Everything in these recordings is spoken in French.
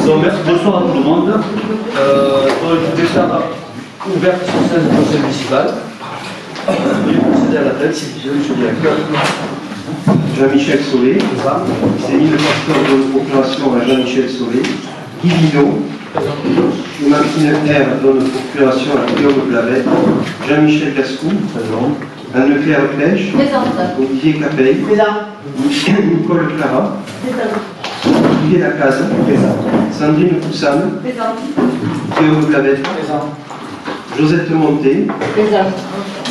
Donc, bonsoir à tout le monde. Je vais faire ouverte sur scène du conseil municipal. Je vais procéder à l'appel, si je suis directeur. Jean-Michel Solé, c'est mis le passeport de procuration à Jean-Michel Solé. Guy Vinot, Martine R donne procuration à Guillaume Blavet. Jean-Michel Gascou, Anne-Claire Pêche, Olivier Capey, Nicole Clara, Olivier Lacaze, Sandrine Poussane, Guillaume Blavet, Josette Monté,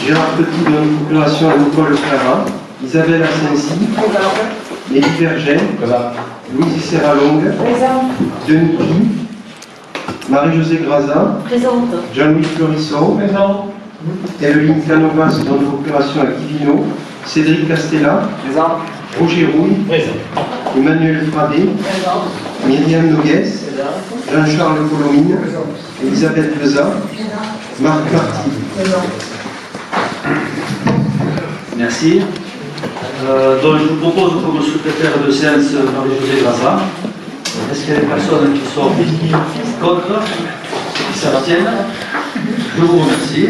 Gérard Petit donne procuration à Nicole Clara, Isabelle Assensi, Élie Verget, Louise Serralongue, Denis Guy, Marie-Josée Grazin, Jean-Louis Florisson, Evelyne Canovas donne procuration à Guy Vinot, Cédric Castella, Roger Rouille, Emmanuel Fradé, Myriam Noguès, Jean-Charles Colomine, Elisabeth Leza, Marc Marty. Merci. Donc je vous propose comme secrétaire de séance Marie-Josée Grazin. Est-ce qu'il y a des personnes qui sont contre, qui s'abstiennent? Je vous remercie.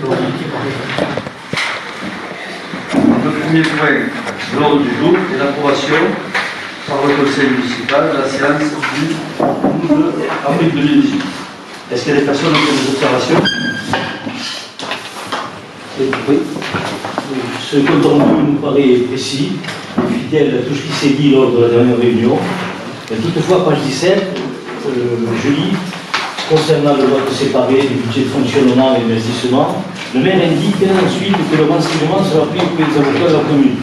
Donc, le premier point de l'ordre du jour est l'approbation par le conseil municipal de la séance du 12 avril 2018. Est-ce qu'il y a des personnes qui ont des observations? Oui. Ce compte rendu nous paraît précis, fidèle à tout ce qui s'est dit lors de la dernière réunion. Toutefois, page 17, je lis, concernant le vote séparé du budget de fonctionnement et d'investissement, le maire indique ensuite que le renseignement sera pris auprès des avocats de la commune.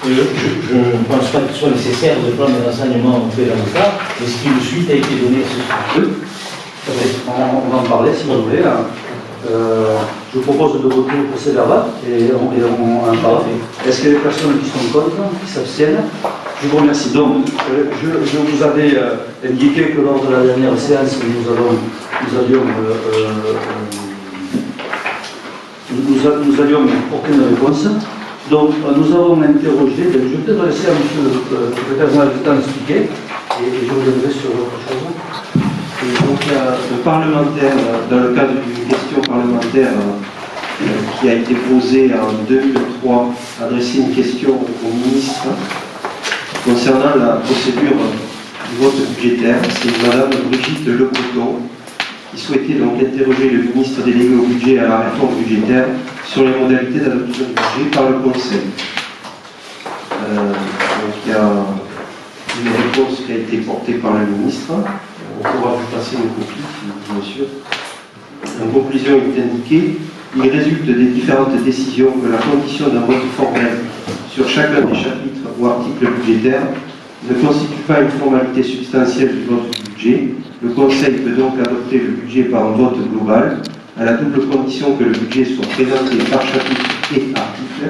Je ne pense pas qu'il soit nécessaire de prendre des renseignements auprès des avocats, mais ce qui de suite a été donné à ce sujet. On va en parler si vous voulez. Je vous propose de voter le procès verbal et on en parle. Est-ce qu'il y a des personnes qui sont contre, qui s'abstiennent? Je vous remercie. Donc, je vous avais indiqué que lors de la dernière séance, nous avions aucune réponse. Donc, nous avons interrogé, je vais peut-être laisser à M. le secrétaire général du temps expliquer, et je reviendrai sur autre chose. Et donc, il y a le parlementaire, dans le cadre d'une question parlementaire qui a été posée en 2003, adressé une question au ministre concernant la procédure du vote budgétaire. C'est Madame Brigitte Lecoton qui souhaitait donc interroger le ministre délégué au budget et à la réforme budgétaire sur les modalités d'adoption du budget par le Conseil. Donc il y a une réponse qui a été portée par le ministre. On pourra vous passer une copie, bien sûr. En conclusion, il est indiqué: il résulte des différentes décisions que la condition d'un vote formel sur chacun des chapitres ou articles budgétaires ne constitue pas une formalité substantielle du vote du budget. Le Conseil peut donc adopter le budget par un vote global, à la double condition que le budget soit présenté par chapitre et article,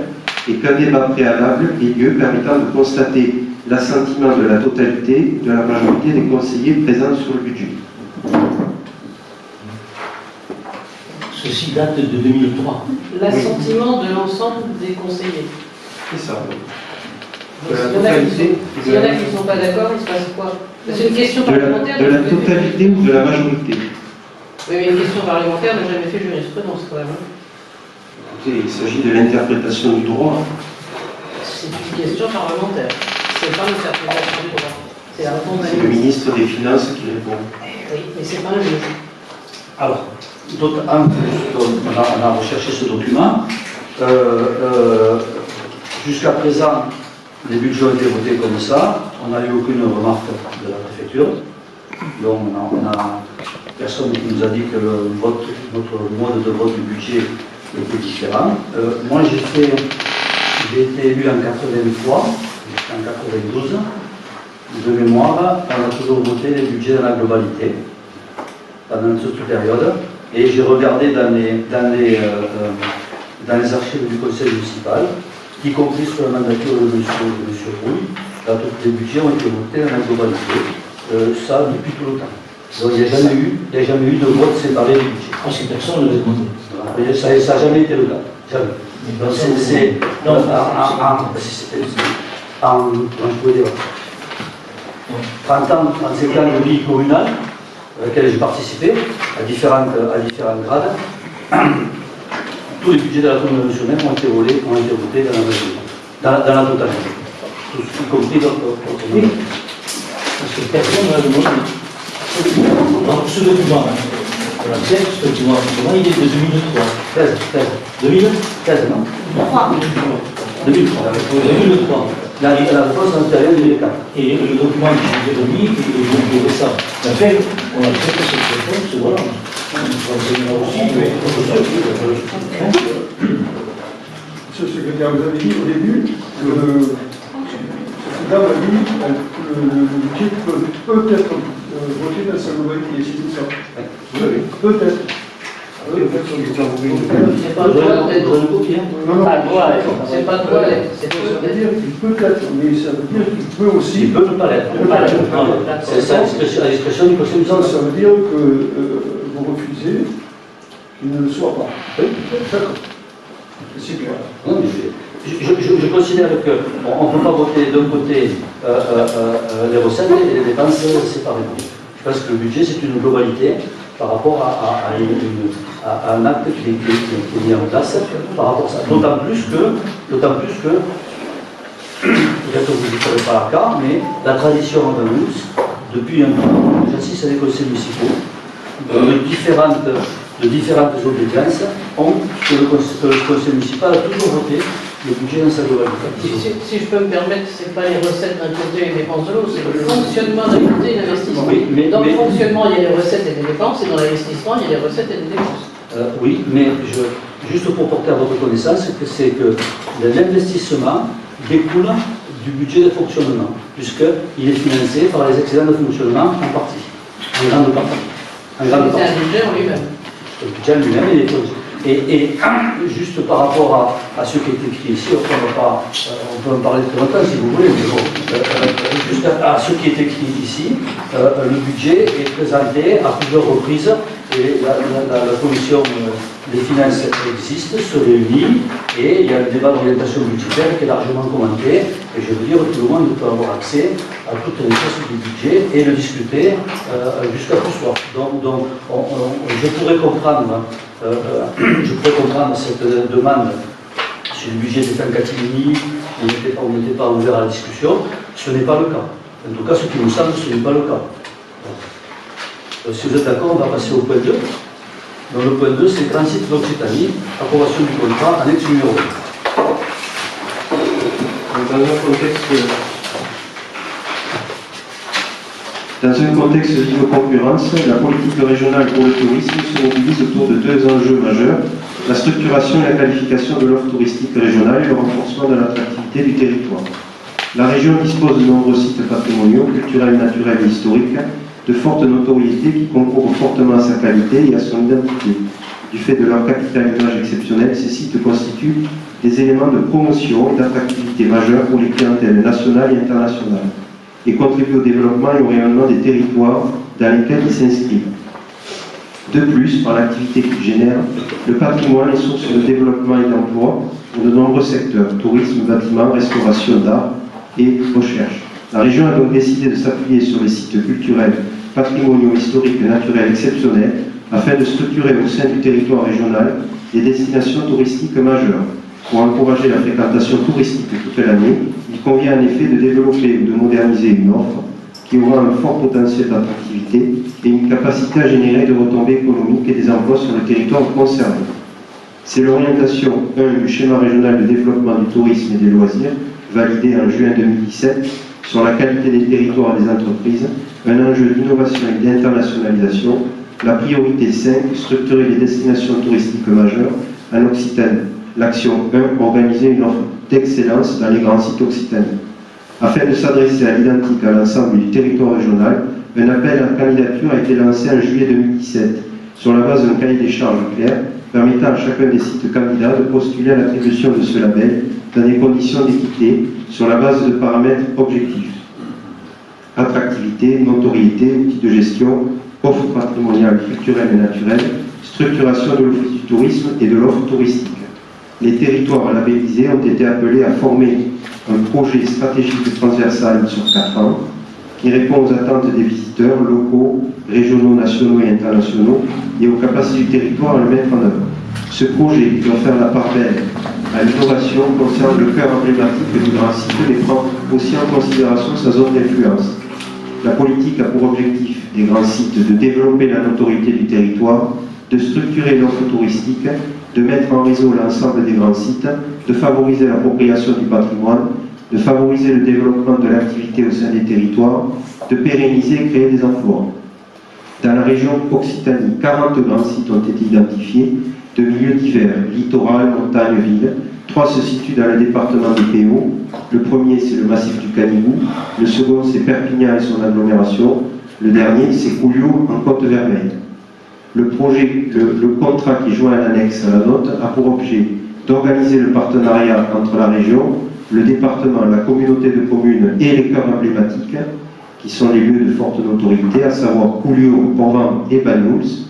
et qu'un débat préalable ait lieu permettant de constater l'assentiment de la totalité de la majorité des conseillers présents sur le budget. Ceci date de 2003. L'assentiment de l'ensemble des conseillers. C'est ça. S'il y en a qui ne sont pas d'accord, il se passe quoi? C'est une question parlementaire. De la totalité ou de la majorité? Oui, mais une question parlementaire n'a jamais fait jurisprudence quand même. Écoutez, il s'agit de l'interprétation du droit. C'est une question parlementaire. C'est pas l'interprétation du droit. C'est la réponse d'un C'est le ministre des Finances qui répond. Oui, mais c'est pas un juge. Alors, en plus, on a recherché ce document. Jusqu'à présent, les budgets ont été votés comme ça. On n'a eu aucune remarque de la préfecture. Donc, personne qui nous a dit que notre mode de vote du budget était différent. Moi, j'ai été élu en 83, en 92. De mémoire, on a toujours voté les budgets dans la globalité pendant toute période. Et j'ai regardé dans les archives du conseil municipal, y compris sur la mandature de M. Rouille, là, tous les budgets ont été votés dans la globalité. Ça depuis tout le temps. Donc il n'y a jamais eu de vote séparé du budget. Parce que personne ne l'a demandé. Ça n'a jamais été le cas. Jamais. comment je peux dire, 30 ans, 35 ans de vie communale, à laquelle j'ai participé, à différents grades. Tous les budgets de la commune de Chaumet ont été votés dans la totalité. Tous, y compris d'autres. Oui, parce que personne n'a demandé. Donc ce document, ce document, il est de 2003. 2013, non 2003. La réponse antérieure, 2004. Et le document que je vous ai remis, je dirais ça. Enfin, on a fait cette réponse, voilà. Monsieur le secrétaire, vous avez dit au début que cette dame a dit que le budget peut être voté dans sa globalité, c'est ça. Peut-être. C'est pas toi, c'est pas toi, c'est ça veut dire qu'il peut être, mais ça veut dire qu'il peut aussi. Il peut ne pas l'être. C'est ça l'expression du Conseil du Ça veut dire que vous refusez qu'il ne le soit pas. Oui. D'accord. C'est clair. Non, je considère qu'on ne peut pas voter d'un côté les recettes et les dépenses séparément. Je pense que le budget, c'est une globalité par rapport à un acte qui est mis en place par rapport à ça. D'autant plus que peut-être que vous ne savez pas à cas, mais la tradition en Andalous, depuis un an, j'insiste à des conseils municipaux, de différentes obédiences, ont que le conseil municipal a toujours voté le budget dans sa globalité. Si je peux me permettre, ce n'est pas les recettes d'un côté et les dépenses de l'autre, c'est le fonctionnement d'un côté et l'investissement. Oui, dans le fonctionnement, il y a les recettes et les dépenses, et dans l'investissement, il y a les recettes et les dépenses. Oui, mais juste pour porter à votre connaissance, c'est que l'investissement découle du budget de fonctionnement, puisqu'il est financé par les excédents de fonctionnement en partie, en grande partie. C'est un budget en lui-même. Le budget en lui-même, il est fonctionné. Et juste par rapport à ce qui est écrit ici, on peut en parler très longtemps si vous voulez, mais bon, juste à ce qui est écrit ici, le budget est présenté à plusieurs reprises et la commission des finances existe, se réunit et il y a un débat d'orientation budgétaire qui est largement commenté et je veux dire que tout le monde peut avoir accès à toutes les choses du budget et le discuter jusqu'à plus soir. Donc je pourrais comprendre cette demande si le budget était en catimini, on n'était pas ouvert à la discussion. Ce n'est pas le cas. En tout cas, ce qui nous semble, ce n'est pas le cas. Si vous êtes d'accord, on va passer au point 2. Donc le point 2, c'est Grand Site d'Occitanie, approbation du contrat, annexe numéro 1. Dans un contexte de libre concurrence, la politique régionale pour le tourisme se mobilise autour de deux enjeux majeurs, la structuration et la qualification de l'offre touristique régionale et le renforcement de l'attractivité du territoire. La région dispose de nombreux sites patrimoniaux, culturels, naturels et historiques, de forte notoriété qui concourent fortement à sa qualité et à son identité. Du fait de leur capital image exceptionnel, ces sites constituent des éléments de promotion et d'attractivité majeure pour les clientèles nationales et internationales et contribuent au développement et au rayonnement des territoires dans lesquels ils s'inscrivent. De plus, par l'activité qu'ils génèrent, le patrimoine est source de développement et d'emploi pour de nombreux secteurs, tourisme, bâtiment, restauration d'art et recherche. La région a donc décidé de s'appuyer sur les sites culturels, patrimoniaux, historiques et naturels exceptionnels afin de structurer au sein du territoire régional des destinations touristiques majeures. Pour encourager la fréquentation touristique toute l'année, il convient en effet de développer ou de moderniser une offre qui aura un fort potentiel d'attractivité et une capacité à générer de retombées économiques et des emplois sur le territoire concerné. C'est l'orientation 1 du schéma régional de développement du tourisme et des loisirs, validé en juin 2017, sur la qualité des territoires et des entreprises, un enjeu d'innovation et d'internationalisation, la priorité 5, structurer les destinations touristiques majeures en Occitanie. L'action 1, organiser une offre d'excellence dans les grands sites occitaniens. Afin de s'adresser à l'identique à l'ensemble du territoire régional, un appel à candidature a été lancé en juillet 2017, sur la base d'un cahier des charges clair, permettant à chacun des sites candidats de postuler à l'attribution de ce label dans des conditions d'équité, sur la base de paramètres objectifs. Attractivité, notoriété, outils de gestion, offre patrimoniale, culturelle et naturelle, structuration de l'office du tourisme et de l'offre touristique. Les territoires labellisés ont été appelés à former un projet stratégique transversal sur 4 ans qui répond aux attentes des visiteurs locaux, régionaux, nationaux et internationaux et aux capacités du territoire à le mettre en œuvre. Ce projet doit faire la part belle à l'innovation concerne le cœur emblématique du grand site, mais prend aussi en considération sa zone d'influence. La politique a pour objectif des grands sites de développer la notoriété du territoire, de structurer l'offre touristique, de mettre en réseau l'ensemble des grands sites, de favoriser l'appropriation du patrimoine, de favoriser le développement de l'activité au sein des territoires, de pérenniser et créer des emplois. Dans la région Occitanie, 40 grands sites ont été identifiés, de milieux divers, littoral, montagne, ville. 3 se situent dans le département des PO. Le premier, c'est le massif du Canigou. Le second, c'est Perpignan et son agglomération. Le dernier, c'est Couillou en Côte-Vermeille. Le contrat qui joint à l'annexe à la note a pour objet d'organiser le partenariat entre la région, le département, la communauté de communes et les cœurs emblématiques, qui sont les lieux de forte notoriété, à savoir Couillou, Port-Vent et Banyuls,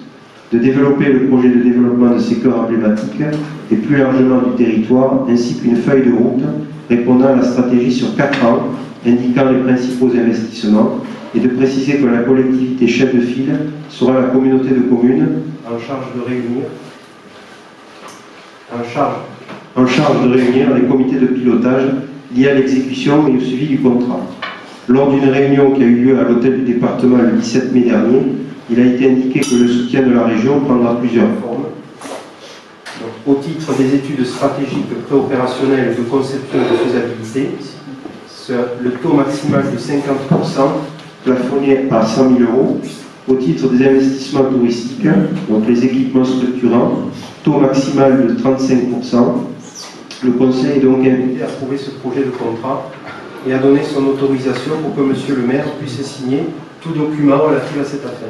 de développer le projet de développement de ces cœurs emblématiques et plus largement du territoire, ainsi qu'une feuille de route répondant à la stratégie sur 4 ans, indiquant les principaux investissements, et de préciser que la collectivité chef de file sera la communauté de communes en charge de réunir les comités de pilotage liés à l'exécution et au suivi du contrat. Lors d'une réunion qui a eu lieu à l'hôtel du département le 17 mai dernier, il a été indiqué que le soutien de la région prendra plusieurs formes. Donc, au titre des études stratégiques préopérationnelles de conception et de faisabilité, le taux maximal de 50% plafonné à 100 000 €. Au titre des investissements touristiques, donc les équipements structurants, taux maximal de 35%. Le Conseil est donc invité à approuver ce projet de contrat et à donner son autorisation pour que Monsieur le maire puisse signer tout document relatif à cette affaire.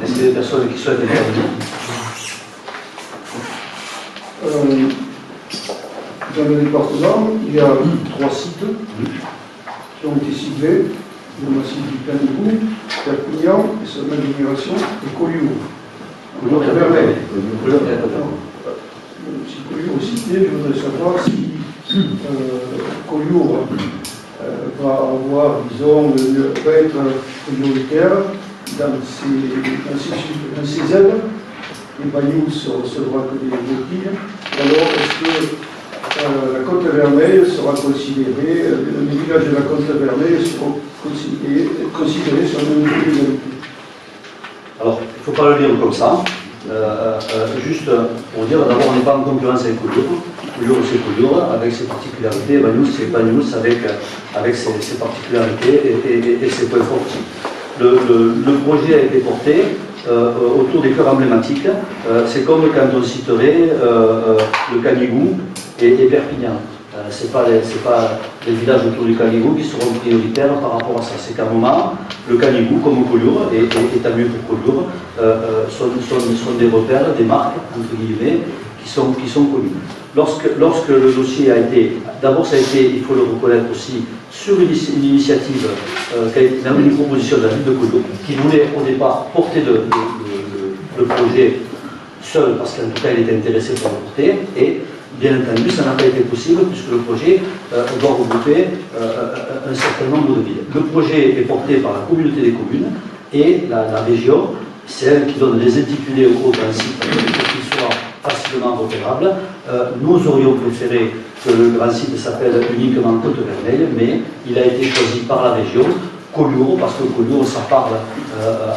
Est-ce qu'il y a des personnes qui souhaitent intervenir? Dans le département, il y a 3 sites qui ont été ciblés, le massif du Canigou, Perpignan et son agglomération, et Collioure. Si Collioure est cité, je voudrais savoir si Collioure va avoir, disons, va être prioritaire dans ses aides. Les Banyuls recevra que des flotilles. Alors, est-ce que la Côte-Vermeille sera considérée, les villages de la Côte-Vermeille seront considérés sur le même pied d'égalité? Alors, il ne faut pas le dire comme ça. Juste pour dire, d'abord, on n'est pas en concurrence avec Collioure. Collioure, c'est Collioure, avec ses particularités. Banyuls, c'est Banyuls, avec ses particularités et ses points forts aussi. Le projet a été porté autour des cœurs emblématiques. C'est comme quand on citerait le Canigou et Perpignan. Ce n'est pas les villages autour du Canigou qui seront prioritaires par rapport à ça. C'est qu'à un moment, le Canigou, comme Collioure, et tant mieux pour Collioure, sont des repères, des marques, entre guillemets, qui sont connues. Lorsque le dossier a été, d'abord ça a été, il faut le reconnaître aussi, sur une initiative, une proposition de la ville de Collioure, qui voulait au départ porter le projet seul, parce qu'en tout cas il était intéressé pour le porter, et bien entendu ça n'a pas été possible, puisque le projet doit regrouper un certain nombre de villes. Le projet est porté par la communauté des communes, et la région, c'est elle qui donne les intitulés au grand site, pour qu'ils soient facilement repérables. Nous aurions préféré que le grand site s'appelle uniquement Côte-Vermeille, mais il a été choisi par la région, Collioure, parce que Collioure, ça parle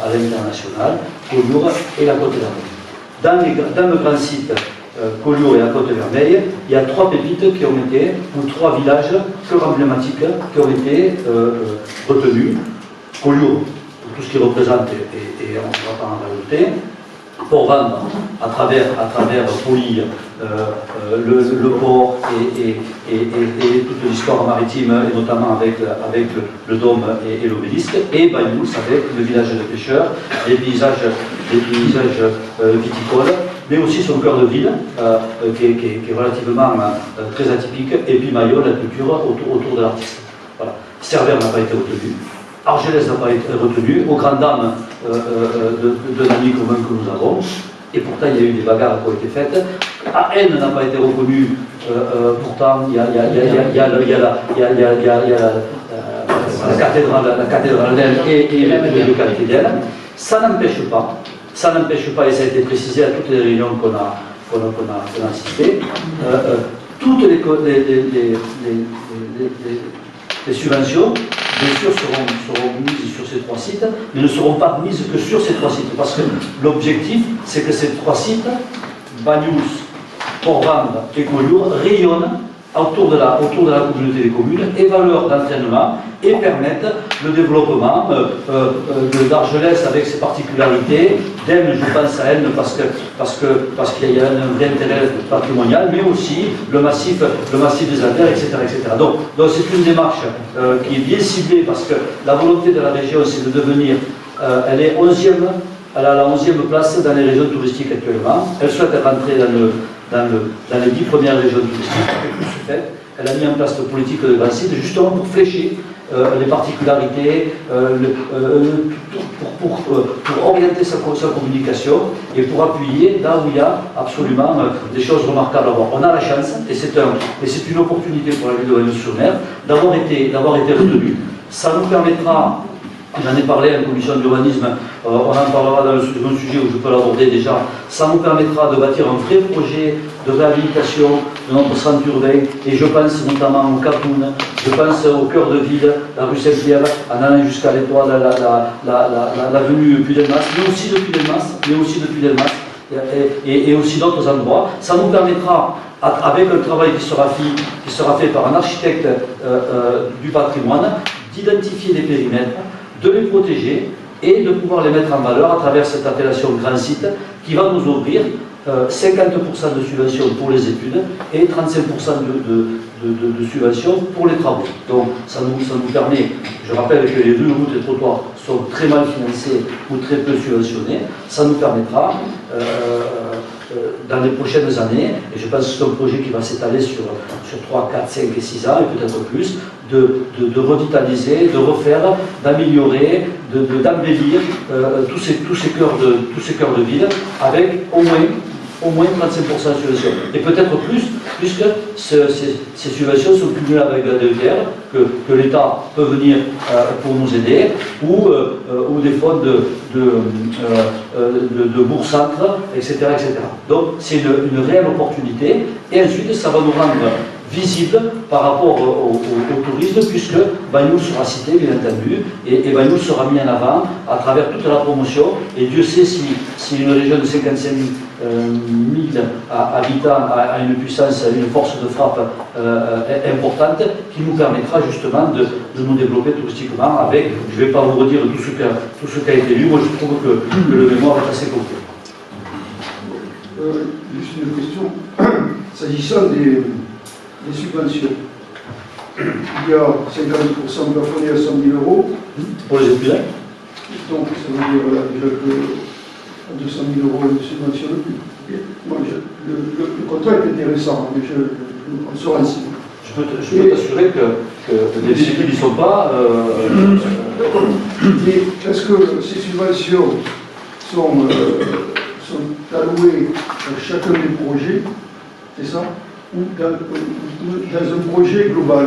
à l'international, Collioure et la Côte-Vermeille. Dans le grand site Collioure et la Côte-Vermeille, il y a 3 pépites qui ont été, ou 3 villages cœurs emblématiques qui ont été retenus. Collioure, pour tout ce qu'il représente, et on ne va pas en rajouter. Port-Vent, à travers Pouilly, le port et toute l'histoire maritime, et notamment avec le dôme et l'obélisque, et Banyuls avec le village de pêcheurs, les paysages viticoles, mais aussi son cœur de ville, qui est relativement très atypique, et puis Maillot, la culture autour de l'artiste. Voilà. Cervère n'a pas été retenu. Argelès n'a pas été retenu, aux grandes dames d'un ami commun que nous avons, et pourtant il y a eu des bagarres qui ont été faites. AN n'a pas été reconnu, pourtant il y a la cathédrale d'Aisne et le quartier d'Aisne. Ça n'empêche pas, et ça a été précisé à toutes les réunions qu'on a assistées, toutes les subventions, bien sûr, seront mises sur ces 3 sites, mais ne seront pas mises que sur ces 3 sites, parce que l'objectif, c'est que ces 3 sites, Bagnous, Port-Vendre et Collioure, rayonnent autour de la communauté des communes, évaluent d'entraînement et permettent le développement d'Argelès avec ses particularités, d'Aisne, je pense à Aisne parce qu'il y a un vrai intérêt patrimonial, mais aussi le massif des Albers, etc. Donc c'est une démarche qui est bien ciblée parce que la volonté de la région, c'est de devenir, elle est 11e, elle a la 11e place dans les régions touristiques actuellement. Elle souhaite rentrer dans les 10 premières régions touristiques. Elle a mis en place le politique de grand site justement pour flécher les particularités, pour orienter sa communication et pour appuyer là où il y a absolument des choses remarquables à voir. On a la chance, et c'est une opportunité pour la ville de Bagnous-sur-Mer, d'avoir été retenu. Ça nous permettra, j'en ai parlé en commission d'urbanisme, on en parlera dans le second sujet où je peux l'aborder déjà, ça nous permettra de bâtir un vrai projet de réhabilitation de notre centre urbain, et je pense notamment au Capoun, je pense au cœur de ville, la rue Saint-Pierre, en allant jusqu'à l'Étoile, l'avenue Puy-Delmas, mais aussi depuis Delmas, et aussi d'autres endroits. Ça nous permettra, avec un travail qui sera fait par un architecte du patrimoine, d'identifier les périmètres, de les protéger et de pouvoir les mettre en valeur à travers cette appellation grand site qui va nous ouvrir 50% de subventions pour les études et 35% de subventions pour les travaux. Donc ça nous permet, je rappelle que les rues, routes et trottoirs sont très mal financés ou très peu subventionnés, ça nous permettra dans les prochaines années, et je pense que c'est un projet qui va s'étaler sur 3, 4, 5 et 6 ans, et peut-être plus, de revitaliser, de refaire, d'améliorer, d'embellir tous ces cœurs de ville avec au moins 35% de subventions. Et peut-être plus, puisque ces subventions sont cumulées avec la DETR, que l'État peut venir pour nous aider, ou des fonds de bourg-centre, etc., etc. Donc c'est une réelle opportunité, et ensuite ça va nous rendre visible par rapport au tourisme, puisque Bagnous sera cité, bien entendu, et Bagnous sera mis en avant à travers toute la promotion, et Dieu sait si une région de 55 000 habitants a une puissance, une force de frappe importante, qui nous permettra justement de nous développer touristiquement avec, je ne vais pas vous redire tout ce qui a été lu, moi je trouve que le mémoire est assez complet. Juste une question, s'agissant des subventions. Il y a 50% plafonné à 100 000 euros. Pour les étudiants. Donc ça veut dire déjà que à 200 000 euros, on ne subventionne plus. Moi, le contrat est intéressant, mais on se renseigne. Je peux t'assurer que les véhicules n'y sont pas. Est-ce que ces subventions sont allouées à chacun des projets, c'est ça, ou dans un projet global?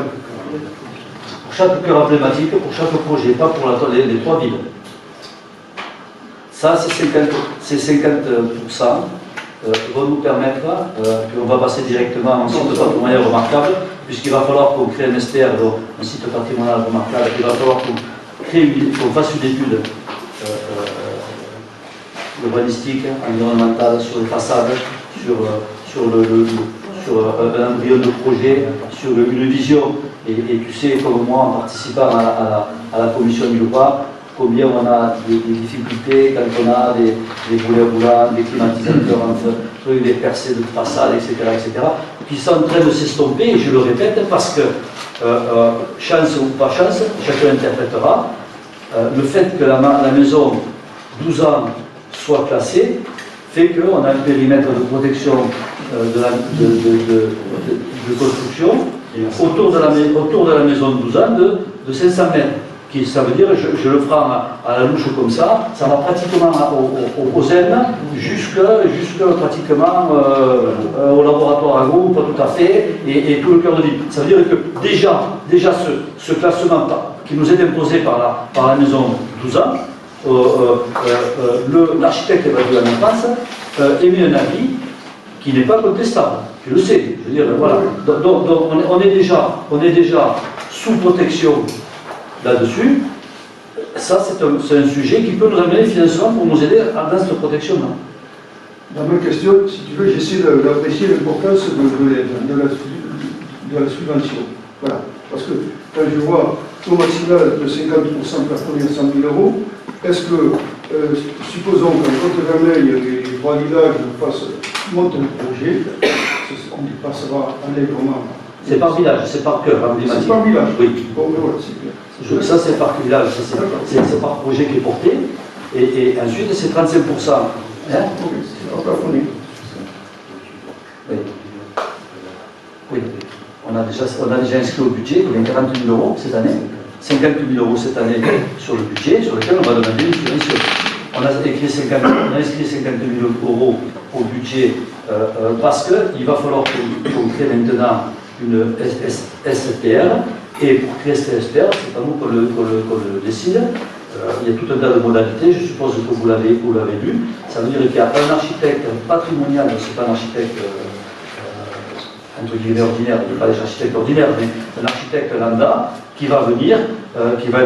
Pour chaque cœur emblématique, pour chaque projet, pas pour les 3 villes. Ça, ces 50% vont nous permettre, qu'on va passer directement à un site patrimonial remarquable, puisqu'il va falloir qu'on crée un SPR, un site patrimonial remarquable, il va falloir qu'on fasse une étude urbanistique, environnementale, sur les façades, sur un embryon de projet, sur une vision, et tu sais comme moi en participant à la commission du LOPA, combien on a des difficultés quand on a des volets roulants, des climatisateurs entre des percées de façade, etc., qui sont en train de s'estomper, et je le répète, parce que, chance ou pas chance, chacun interprétera, le fait que la maison 12 ans soit classée, fait qu'on a un périmètre de protection de construction autour de la maison de 12 ans de 500 mètres. ça veut dire, je le prends à la louche comme ça va pratiquement aux ailes, jusque pratiquement au laboratoire à gros, pas tout à fait, et tout le cœur de ville. Ça veut dire que déjà ce classement qui nous est imposé par la maison 12 ans, l'architecte évalué en France émet un avis qui n'est pas contestable. Je le sais. Je veux dire, voilà. Donc on est déjà sous protection là-dessus. Ça, c'est un sujet qui peut nous amener financièrement pour nous aider dans cette protection-là. Dans ma question, si tu veux, j'essaie d'apprécier l'importance de la subvention. Voilà. Parce que quand je vois au maximal de 50% plafonné à 100 000 €, est-ce que, supposons qu'en Côte-d'Armeuil, les 3 villages montent un projet, on y passera allègrement. C'est par village, c'est par cœur emblématique. C'est par village. Oui. Bon, mais voilà, c'est clair. Ça, c'est par village, c'est par projet qui est porté. Et ensuite, c'est 35%. Hein? Ok, c'est pas plafonné. Oui. Oui. On a déjà inscrit au budget, il y a 40 000 € cette année, 50 000 € cette année sur le budget, sur lequel on va demander une subvention. On a inscrit 50 000 € au budget parce qu'il va falloir qu'on crée maintenant une SFPR, et pour créer cette SFPR, c'est pas nous qu'on le décide. Il y a tout un tas de modalités, je suppose que vous l'avez lu. Ça veut dire qu'il y a un architecte patrimonial, c'est pas un architecte entre guillemets ordinaire, pas des architectes ordinaires, mais un architecte lambda qui va venir, qui va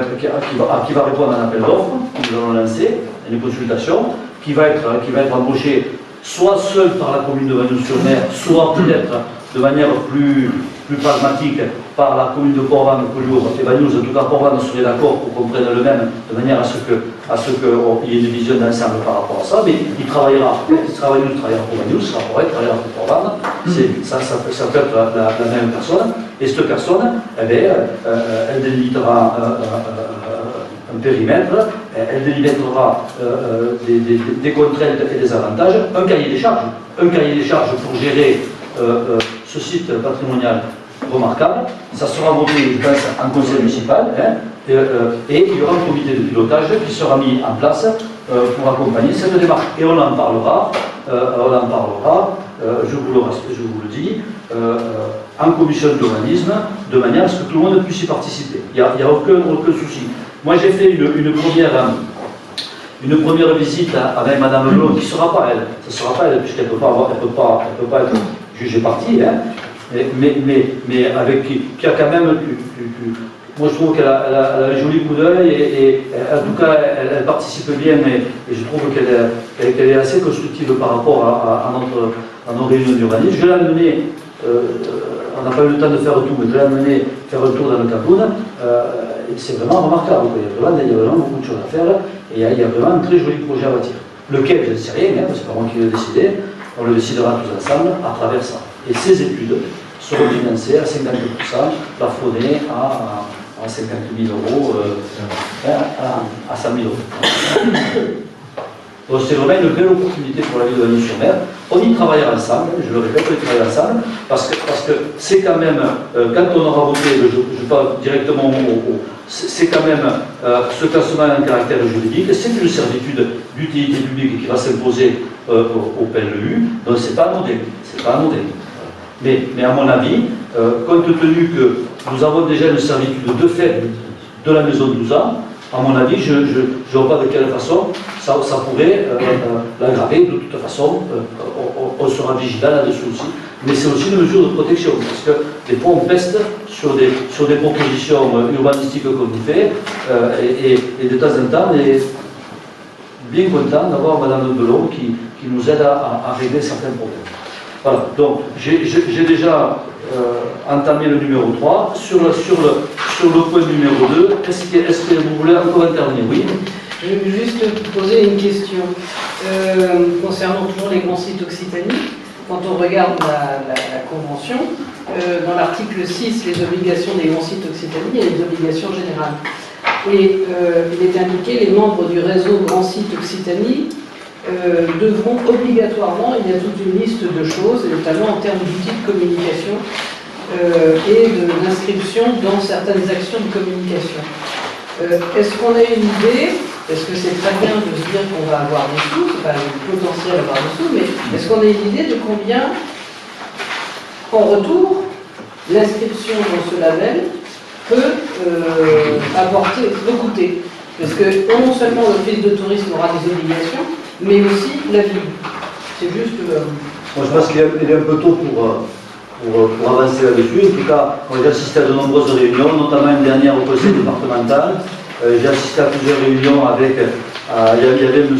répondre à un appel d'offres que nous allons lancer, une consultation, qui va être embauché soit seul par la commune de Vagnoux-sur-Mer, soit peut-être de manière plus pragmatique par la commune de Port-Vannes, Collioure et Vagnoux. En tout cas, Port-Vannes serait d'accord pour qu'on prenne le même, de manière à ce qu'il y ait une vision d'ensemble par rapport à ça, mais il travaillera pour Vagnoux, il travaillera pour Port-Vannes, ça peut être la même personne, et cette personne, elle délimitera un périmètre, elle délimitera des contraintes et des avantages, un cahier des charges pour gérer ce site patrimonial remarquable. Ça sera voté, je pense, en conseil municipal, et il y aura un comité de pilotage qui sera mis en place pour accompagner cette démarche. Et on en parlera, je vous le dis, en commission d'urbanisme, de manière à ce que tout le monde puisse y participer. Il n'y a aucun souci. Moi, j'ai fait une première visite avec Madame Melon, qui ne sera pas elle, puisqu'elle ne peut pas être jugée partie, mais avec qui a quand même, moi je trouve qu'elle a un joli coup d'œil, et en tout cas elle participe bien, et je trouve qu'elle est assez constructive par rapport à nos réunions d'urbanisme. Je l'ai amenée, on n'a pas eu le temps de faire tout, mais je l'ai amenée faire un tour dans le Cameroun. C'est vraiment remarquable, il y a vraiment beaucoup de choses à faire, et il y a vraiment un très joli projet à bâtir. Lequel, je ne sais rien, c'est pas moi qui l'ai décidé, on le décidera tous ensemble à travers ça. Et ces études seront financées à 50%, plafonnées à 50 000 €, à 100 000 €. Donc c'est vraiment une belle opportunité pour la ville de Vagnoux-sur-Mer. On y travaillera ensemble, je le répète, on y travaillera ensemble, parce que c'est quand même, quand on aura voté, je parle directement c'est quand même ce classement en caractère juridique, c'est une servitude d'utilité publique qui va s'imposer au PLU, donc c'est pas anodin. Mais à mon avis, compte tenu que nous avons déjà une servitude de fait de la maison de 12 ans, à mon avis, je ne vois pas de quelle façon ça pourrait l'aggraver. De toute façon, on sera vigilant là-dessus aussi. Mais c'est aussi une mesure de protection, parce que des fois on peste sur des propositions urbanistiques qu'on nous fait, et de temps en temps, on est bien content d'avoir Madame Belon qui nous aide à régler certains problèmes. Voilà, donc j'ai déjà entamé le numéro 3. Sur le point numéro 2, est-ce que vous voulez encore intervenir? Oui. Je vais juste poser une question concernant toujours les grands sites Occitanie. Quand on regarde la Convention, dans l'article 6, les obligations des grands sites Occitanie, il y a les obligations générales. Et il est indiqué, les membres du réseau Grands Sites Occitanie devront obligatoirement, il y a toute une liste de choses, notamment en termes d'outils de communication et d'inscription dans certaines actions de communication. Est-ce qu'on a une idée, parce que c'est très bien de se dire qu'on va avoir des sous, c'est pas le potentiel d'avoir des sous, mais est-ce qu'on a une idée de combien, en retour, l'inscription dans ce label peut coûter? Parce que non seulement l'office de tourisme aura des obligations, mais aussi la ville. C'est juste... Moi, je pense qu'il est un peu tôt pour avancer là-dessus. En tout cas, j'ai assisté à de nombreuses réunions, notamment une dernière au conseil départemental. J'ai assisté à plusieurs réunions avec... il y avait M.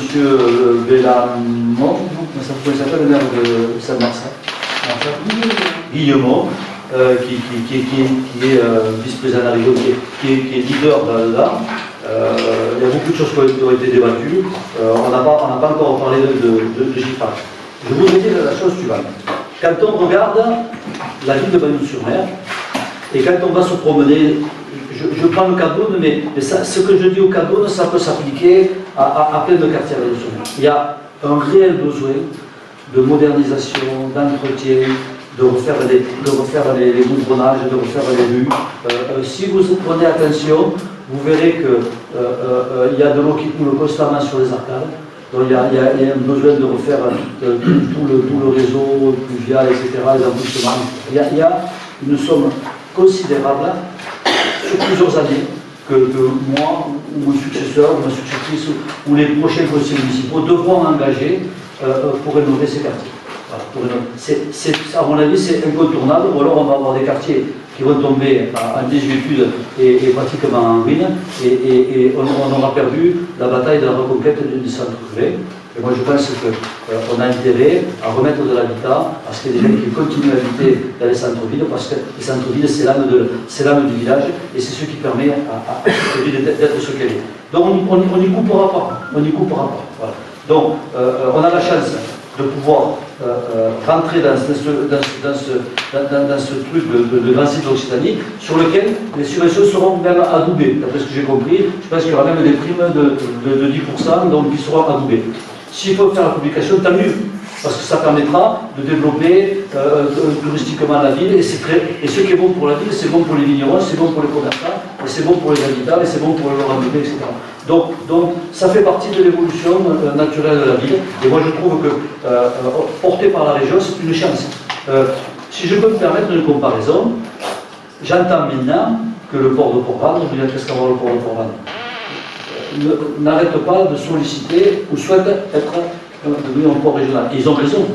Bellamont, comment s'appelle le maire de Saint-Martin, Guillemot, qui est vice-président de la région, qui est leader là-dedans. Il y a beaucoup de choses qui ont été débattues. On n'a pas encore parlé de chiffrage. Je voudrais dire la chose suivante. Quand on regarde la ville de Bagnols-sur-Mer, et quand on va se promener, je prends le Cadoune, mais ce que je dis au Cadoune, ça peut s'appliquer à plein de quartiers à Bagnols-sur-Mer. Il y a un réel besoin de modernisation, d'entretien, de refaire les goudronnages, de refaire les rues. Si vous prenez attention, vous verrez qu'il y a de l'eau qui coule constamment sur les arcades. Donc il y a un besoin de refaire tout le réseau pluvial, etc., les embouchements. Il y a une somme considérable sur plusieurs années que moi, ou mon successeur, ou ma successrice, ou les prochains conseils municipaux devront engager pour rénover ces quartiers. Voilà, à mon avis, c'est incontournable, ou alors on va avoir des quartiers qui vont tomber en désuétude et pratiquement en ruine, et on aura perdu la bataille de la reconquête du centre urbain. Et moi je pense qu'on a intérêt à remettre de l'habitat, à ce qu'il y ait des gens qui continuent à habiter dans les centres-villes, parce que les centres-villes, c'est l'âme du village, et c'est ce qui permet à cette ville d'être ce qu'elle est. Donc on n'y coupera pas. Voilà. Donc on a la chance de pouvoir rentrer dans ce truc de grand site d'Occitanie, sur lequel les subventions seront même adoubées. D'après ce que j'ai compris, je pense qu'il y aura même des primes de 10%, donc qui seront adoubées. S'il faut faire la publication, tant mieux, parce que ça permettra de développer touristiquement la ville, et ce qui est bon pour la ville, c'est bon pour les vignerons, c'est bon pour les commerçants, et c'est bon pour les habitants, et c'est bon pour le randonnée, etc. Donc, ça fait partie de l'évolution naturelle de la ville, et moi je trouve que, porté par la région, c'est une chance. Si je peux me permettre une comparaison, j'entends maintenant que le port de Port-Vendre, je dis qu'est-ce qu'avoir le port de Port-Vendre, n'arrête pas de solliciter ou souhaite être devenu un port régional. Et ils ont raison.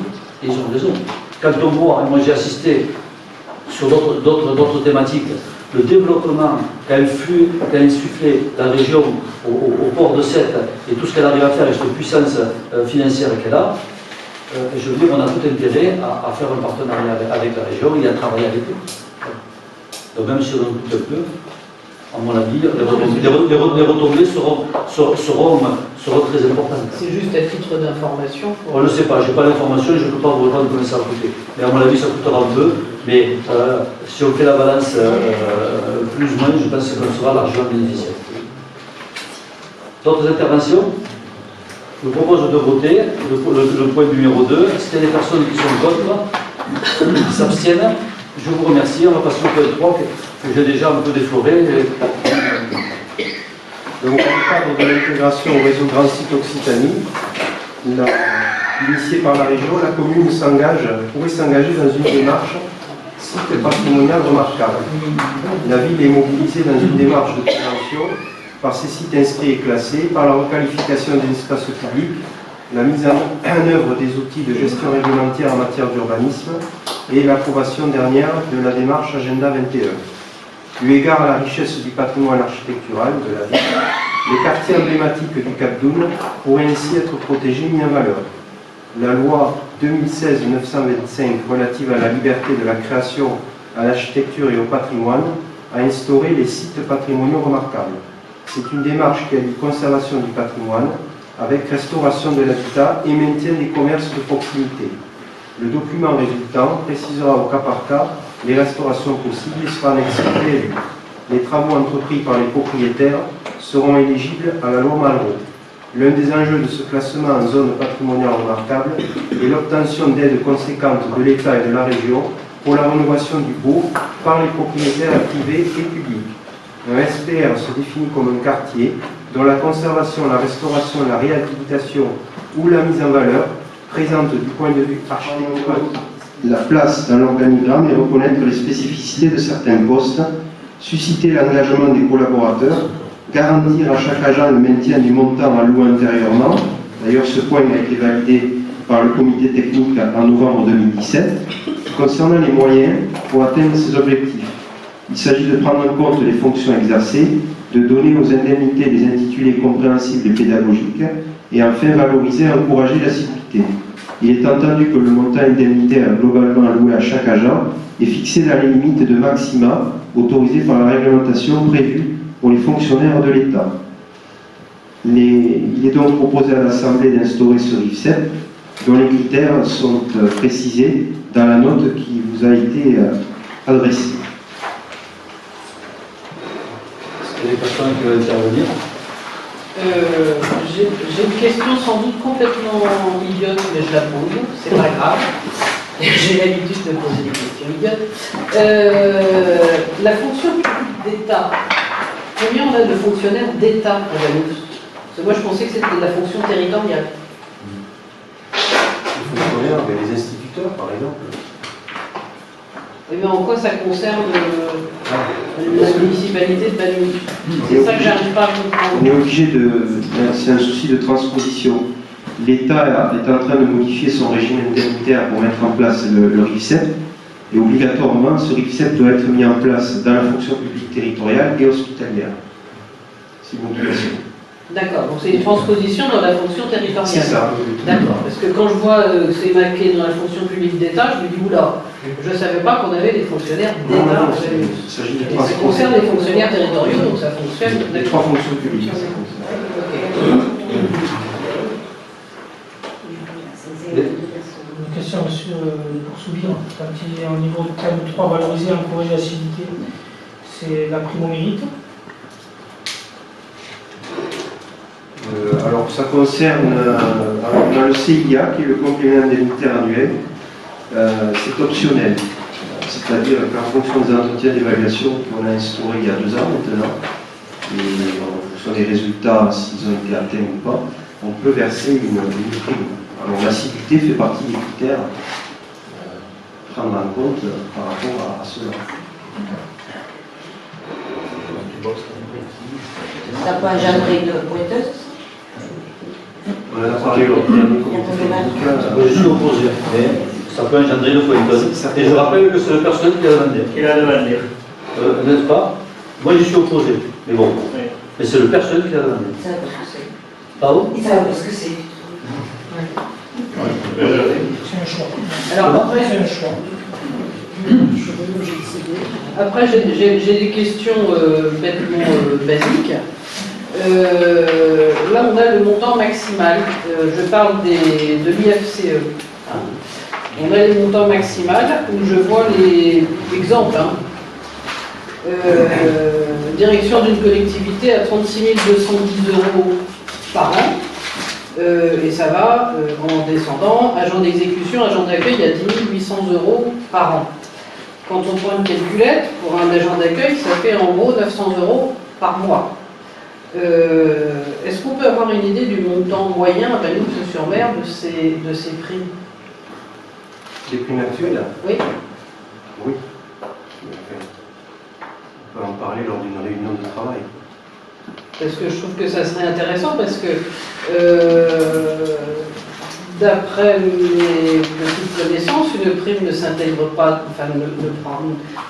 Quand on voit, et moi j'ai assisté sur d'autres thématiques, le développement qu'a insufflé la région au port de Sète et tout ce qu'elle arrive à faire avec cette puissance financière qu'elle a, je veux dire, on a tout intérêt à faire un partenariat avec la région et à travailler avec eux. Donc même si on en doute un peu, à mon avis, les retombées seront très importantes. C'est juste à titre d'information. On ne sait pas, je n'ai pas l'information et je ne peux pas vous répondre combien ça va coûter. Mais à mon avis, ça coûtera un peu. Mais si on fait la balance plus ou moins, je pense qu'on sera largement bénéficiaire. D'autres interventions? Je vous propose de voter le point numéro 2. S'il y a des personnes qui sont contre, qui s'abstiennent, je vous remercie. On va passer au point 3 que j'ai déjà un peu défloré. Donc, dans le cadre de l'intégration au réseau Grand Site Occitanie, initié par la région, la commune pourrait s'engager dans une démarche site patrimonial remarquable. La ville est mobilisée dans une démarche de prévention par ces sites inscrits et classés, par la requalification des espaces publics, la mise en œuvre des outils de gestion réglementaire en matière d'urbanisme et l'approbation dernière de la démarche Agenda 21. Eu égard à la richesse du patrimoine architectural de la ville, les quartiers emblématiques du Cap d'Oune pourraient ainsi être protégés, mis en valeur. La loi 2016-925 relative à la liberté de la création, à l'architecture et au patrimoine a instauré les sites patrimoniaux remarquables. C'est une démarche qui allie conservation du patrimoine avec restauration de l'habitat et maintien des commerces de proximité. Le document résultant précisera au cas par cas les restaurations possibles et sera annexé prévu. Les travaux entrepris par les propriétaires seront éligibles à la loi Malraux. L'un des enjeux de ce classement en zone patrimoniale remarquable est l'obtention d'aides conséquentes de l'État et de la région pour la rénovation du baux par les propriétaires privés et publics. Un SPR se définit comme un quartier dont la conservation, la restauration, la réhabilitation ou la mise en valeur présente du point de vue architectural la place dans l'organigramme et reconnaître les spécificités de certains postes, susciter l'engagement des collaborateurs, garantir à chaque agent le maintien du montant alloué antérieurement. D'ailleurs, ce point a été validé par le comité technique en novembre 2017. Concernant les moyens pour atteindre ces objectifs, il s'agit de prendre en compte les fonctions exercées, de donner aux indemnités des intitulés compréhensibles et pédagogiques, et enfin valoriser et encourager l'assiduité. Il est entendu que le montant indemnitaire globalement alloué à chaque agent est fixé dans les limites de maxima autorisées par la réglementation prévue pour les fonctionnaires de l'État. Il est donc proposé à l'Assemblée d'instaurer ce RIFSEP, dont les critères sont précisés dans la note qui vous a été adressée. Est-ce qu'il y a des personnes qui veulent intervenir? J'ai une question sans doute complètement idiote, mais je la pose, c'est pas grave. J'ai l'habitude de poser des questions idiotes. La fonction publique d'État, combien on a de fonctionnaires d'État à Vaduz? Parce que moi je pensais que c'était de la fonction territoriale. Les fonctionnaires, les instituteurs par exemple. Oui, mais en quoi ça concerne la municipalité de Vaduz? C'est ça que j'arrive pas à comprendre. On est obligé de... C'est un souci de transposition. L'État est en train de modifier son régime indemnitaire pour mettre en place le RIFSEP. Et obligatoirement, ce RIFSEP doit être mis en place dans la fonction publique territoriale et hospitalière. C'est une obligation. D'accord, donc c'est une transposition dans la fonction territoriale. C'est ça. D'accord, parce que quand je vois que c'est marqué dans la fonction publique d'État, je me dis, oula, je ne savais pas qu'on avait des fonctionnaires d'État. Il s'agit de Ça concerne les fonctionnaires territoriaux, donc ça fonctionne. Les trois fonctions publiques. Une question, monsieur Soubir, quand il est au niveau de thème 3, valoriser et encourager l'assiduité, c'est la prime au mérite. Alors ça concerne dans le CIA, qui est le complément indemnitaire annuel, c'est optionnel. C'est-à-dire qu'en fonction des entretiens d'évaluation qu'on a instaurés il y a 2 ans maintenant, et en fonction des résultats, s'ils ont été atteints ou pas, on peut verser une prime. Alors l'assiduité fait partie des critères à prendre en compte par rapport à cela. Ça peut engendrer de pointeuse. On en a parlé lors du dernier comité syndical. Je suis opposé, mais ça peut engendrer le pointeuse. Et je rappelle que c'est la personne qui a demandé. Il a demandé. N'est-ce pas? Moi, je suis opposé. Mais bon. Oui. Mais c'est le personne qui a demandé. Ça va pas ce que c'est. Pardon? Il savent pas ce que c'est. C'est un choix. Alors après, C'est un choix. Après, j'ai des questions bêtement basiques. Là, on a le montant maximal. Je parle de l'IFCE. Hein. On a les montants maximales où je vois les exemples. Hein. Direction d'une collectivité à 36 210 € par an. Et ça va en descendant. Agent d'exécution, agent d'accueil à 10 800 € par an. Quand on prend une calculette, pour un agent d'accueil, ça fait en gros 900 € par mois. Est-ce qu'on peut avoir une idée du montant moyen à Vaduz-sur-Mer de ces primes? Les primes actuelles? Oui. Oui. On peut en parler lors d'une réunion de travail. Parce que je trouve que ça serait intéressant, parce que d'après mes petites connaissances, une prime ne s'intègre pas, enfin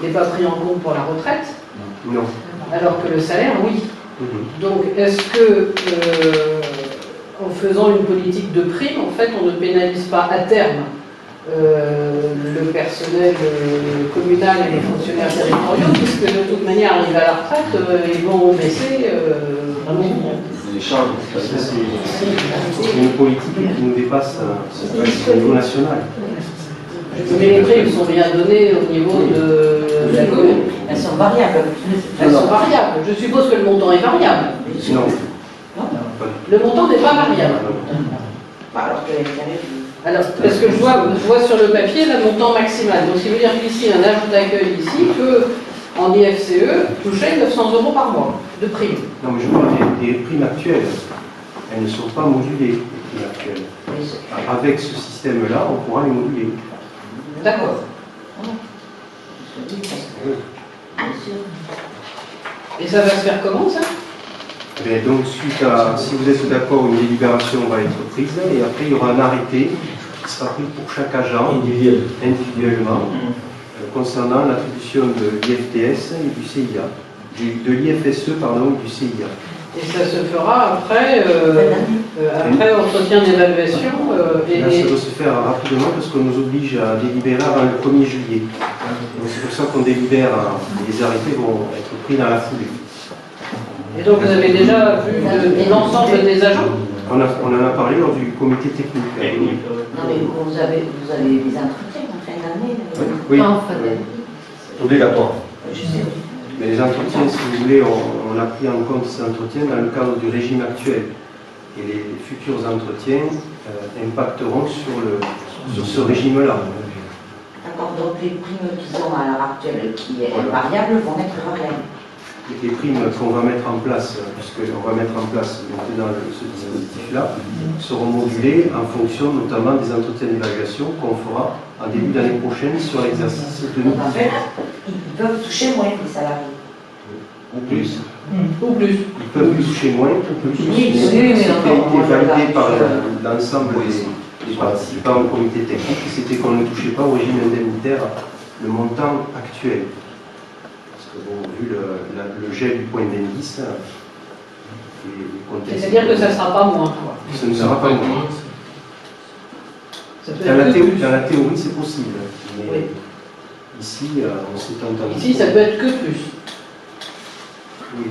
n'est pas prise en compte pour la retraite, Non. alors que le salaire, oui. Mhm. Donc, est-ce que, en faisant une politique de prime, en fait, on ne pénalise pas à terme le personnel communal et les fonctionnaires territoriaux, puisque de toute manière, arrivés à la retraite, ils vont baisser vraiment. Les charges. C'est une politique qui nous dépasse au niveau national. Mais les primes sont bien données au niveau de la commune. Elles sont variables. Elles sont variables. Je suppose que le montant est variable. Non. Le montant n'est pas variable. Alors que Alors, parce que je vois sur le papier le montant maximal. Donc, ce qui veut dire qu'ici, un agent d'accueil ici peut en IFCE, touchaient 900 € par mois de prime. Non, mais je parle des primes actuelles. Elles ne sont pas modulées, les primes actuelles. Avec ce système-là, on pourra les moduler. D'accord. Et ça va se faire comment, ça? Et donc, suite à, si vous êtes d'accord, une délibération va être prise, et après, il y aura un arrêté qui sera pris pour chaque agent, individuellement, concernant l'attribution de l'IFTS et du CIA, de l'IFSE, pardon, et du CIA. Et ça se fera après, après entretien d'évaluation. Là, ça doit se faire rapidement parce qu'on nous oblige à délibérer avant le 1er juillet. Donc, c'est pour ça qu'on délibère, les arrêtés vont être pris dans la foulée. Et donc vous avez déjà vu l'ensemble des agents? On en a parlé lors du comité technique. Non, mais vous avez des entretiens en fin d'année. Oui. Pas en fin d'année. Obligatoire. Je sais. Mais les entretiens, si vous voulez, on a pris en compte ces entretiens dans le cadre du régime actuel. Et les futurs entretiens impacteront sur ce régime-là. D'accord, donc les primes qu'ils ont à l'heure actuelle, qui est variable, vont être variables. Les primes qu'on va mettre en place, puisqu'on va mettre en place maintenant ce dispositif-là, seront modulées en fonction notamment des entretiens d'évaluation qu'on fera en début d'année prochaine sur l'exercice de Donc en fait, ils peuvent toucher moins les salariés. ou plus. Ou plus. Ils peuvent toucher moins ou plus. Oui, mais C'était encore, validé par l'ensemble des participants au comité technique, c'était qu'on ne touchait pas au régime indemnitaire le montant actuel. Bon, vu le gel du point d'indice, c'est-à-dire que ça ne sera pas moins, quoi. Ce ne sera pas moins. Ça peut Dans être la que plus. théorie, c'est possible. Mais Oui. ici, on s'est entendu. Ici, ça peut être que plus. Oui.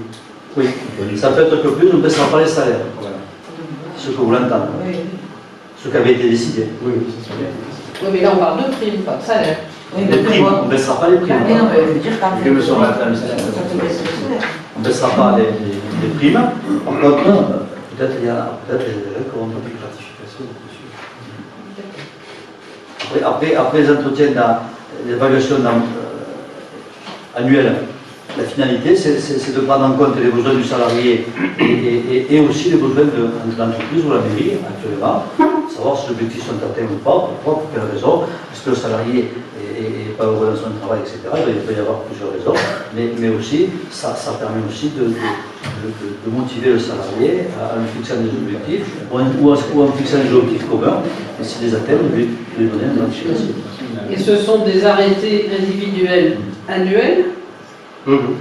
Oui, ça peut être que plus, on ne baissera pas les salaires. Voilà. Ce que vous l'entendez. Oui, Ce qui avait été décidé. Oui, c'est ça. oui, mais là, on parle de primes, pas de salaire. Oui, Les mais primes, pourquoi? on ne baissera pas les primes. Mais non, mais je veux dire quand Je me sens mal, ça te baisse le salaire. On ne baissera pas les primes. Par contre, peut-être il y a des règles qui auront pas de gratification. Après les entretiens, l'évaluation annuelle, la finalité, c'est de prendre en compte les besoins du salarié et aussi les besoins de l'entreprise ou la mairie actuellement, savoir si les objectifs sont atteints ou pas, pourquoi, pour quelles raisons, est-ce que le salarié n'est pas heureux dans son travail, etc. Il peut y avoir plusieurs raisons, mais aussi, ça permet aussi de motiver le salarié en lui fixant des objectifs, ou en fixant des objectifs communs, et si les atteignent, lui donner une gratification. Et ce sont des arrêtés individuels annuels.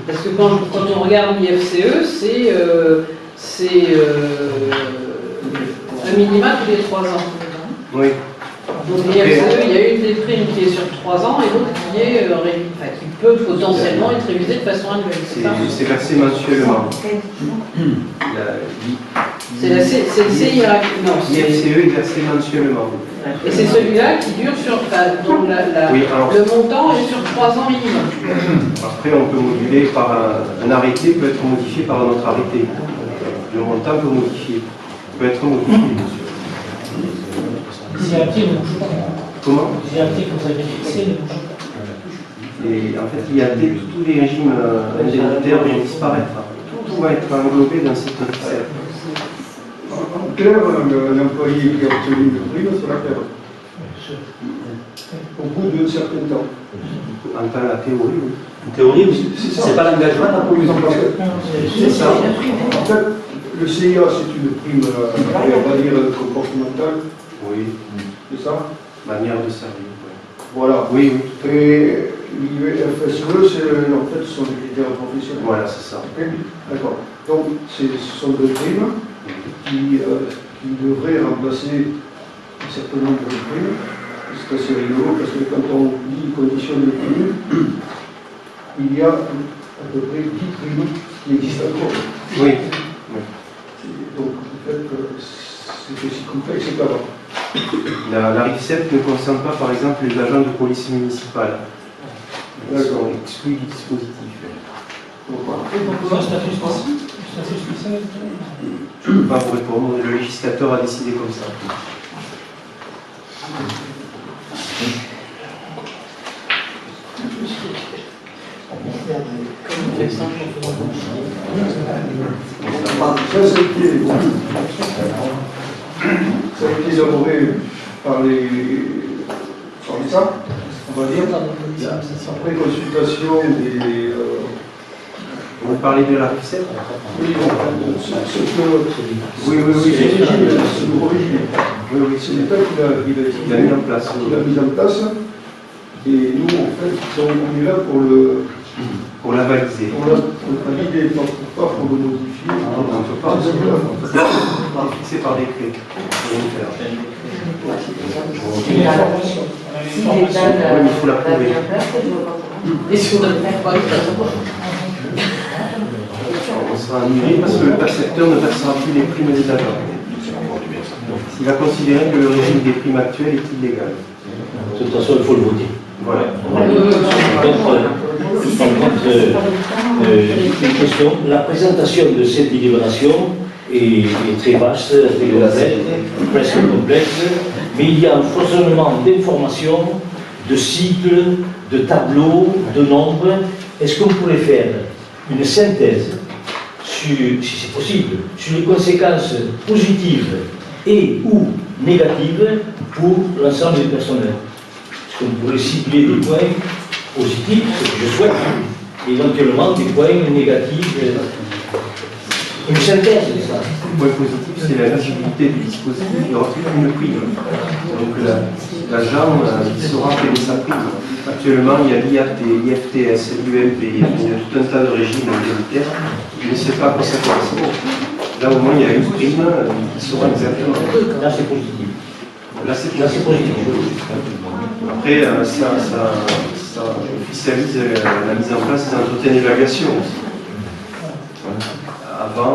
Parce que quand on regarde l'IFCE, c'est un minima tous les 3 ans. Oui. Donc l'IFCE, il y a une des primes qui est sur 3 ans et l'autre qui peut potentiellement être révisée de façon annuelle. C'est versé mensuellement. C'est le CIA. Non, L'IFCE est versé mensuellement. et c'est celui-là qui dure sur. Donc le montant est sur 3 ans minimum. Après, on peut moduler par un arrêté, peut être modifié par un autre arrêté. Le montant peut être modifié, bien sûr. Les ne bougent pas. Comment? Les que vous avez fixés ne bougent pas. Et en fait, tous les régimes indemnitaires vont disparaître. Tout va être englobé dans cette ficelle. En clair, un employé qui a obtenu une prime sera perdre. Au bout d'un certain temps. En la théorie, oui. En théorie, c'est pas l'engagement de la police. C'est ça. En fait, le CIA, c'est une prime, on va dire, comportementale. Oui. C'est ça? Manière de servir. Voilà. Oui, oui. Et l'IFSE, en fait, ce sont des critères professionnels. Voilà, c'est ça. Ok. D'accord. Donc, ce sont deux primes qui devraient remplacer un certain nombre de primes. C'est assez rigolo parce que quand on dit conditions de prime, il y a à peu près 10 primes qui existent encore. Oui. Donc, en fait, c'est aussi complexe qu'avant. La RIFSEP ne concerne pas, par exemple, les agents de police municipale. Ils sont exclus du dispositif. C'est un statut spécial. Je ne peux pas vous répondre, le législateur a décidé comme ça. Merci. fait simple. Ça a été élaboré par les SAP, on va dire, après consultation des... Vous parlez de la RICEP? Oui, c'est le origine. Oui, C'est l'État qui l'a mis en place. Et nous, en fait, on est là pour la valider. Pour la valider, pas pour le modifier. On ne peut pas. C'est fixé par décret. Une information. Si l'État Oui, mais il faut la prouver. mis en place, je vois pas. Et si on ne le fait pas, On sera annulé parce que le percepteur ne versera plus les primes des agents. Il va considérer que le régime des primes actuel est illégal. De toute façon, il faut le voter. Voilà. Une question. La présentation de cette délibération est très vaste, très complète, presque complexe, mais il y a un foisonnement d'informations, de cycles, de tableaux, de nombres. Est-ce qu'on pourrait faire une synthèse, si c'est possible, sur les conséquences positives et ou négatives pour l'ensemble du personnel? Est-ce qu'on pourrait cibler des points positifs, ce que je souhaite, et éventuellement des points négatifs? Une synthèse de ça. Le point positif, c'est la visibilité du dispositif. Il n'y aura plus qu'une prime. Donc l'agent saura quelle est sa prime. Actuellement, il y a l'IAT, l'IFTS, l'UMP, il y a tout un tas de régimes militaires. Je ne sais pas à quoi ça correspond. Là, au moins, il y a une prime qui saura exactement. Là, c'est positif. Là, c'est positif. Après, ça officialise la mise en place des entretiens d'évaluation. Avant,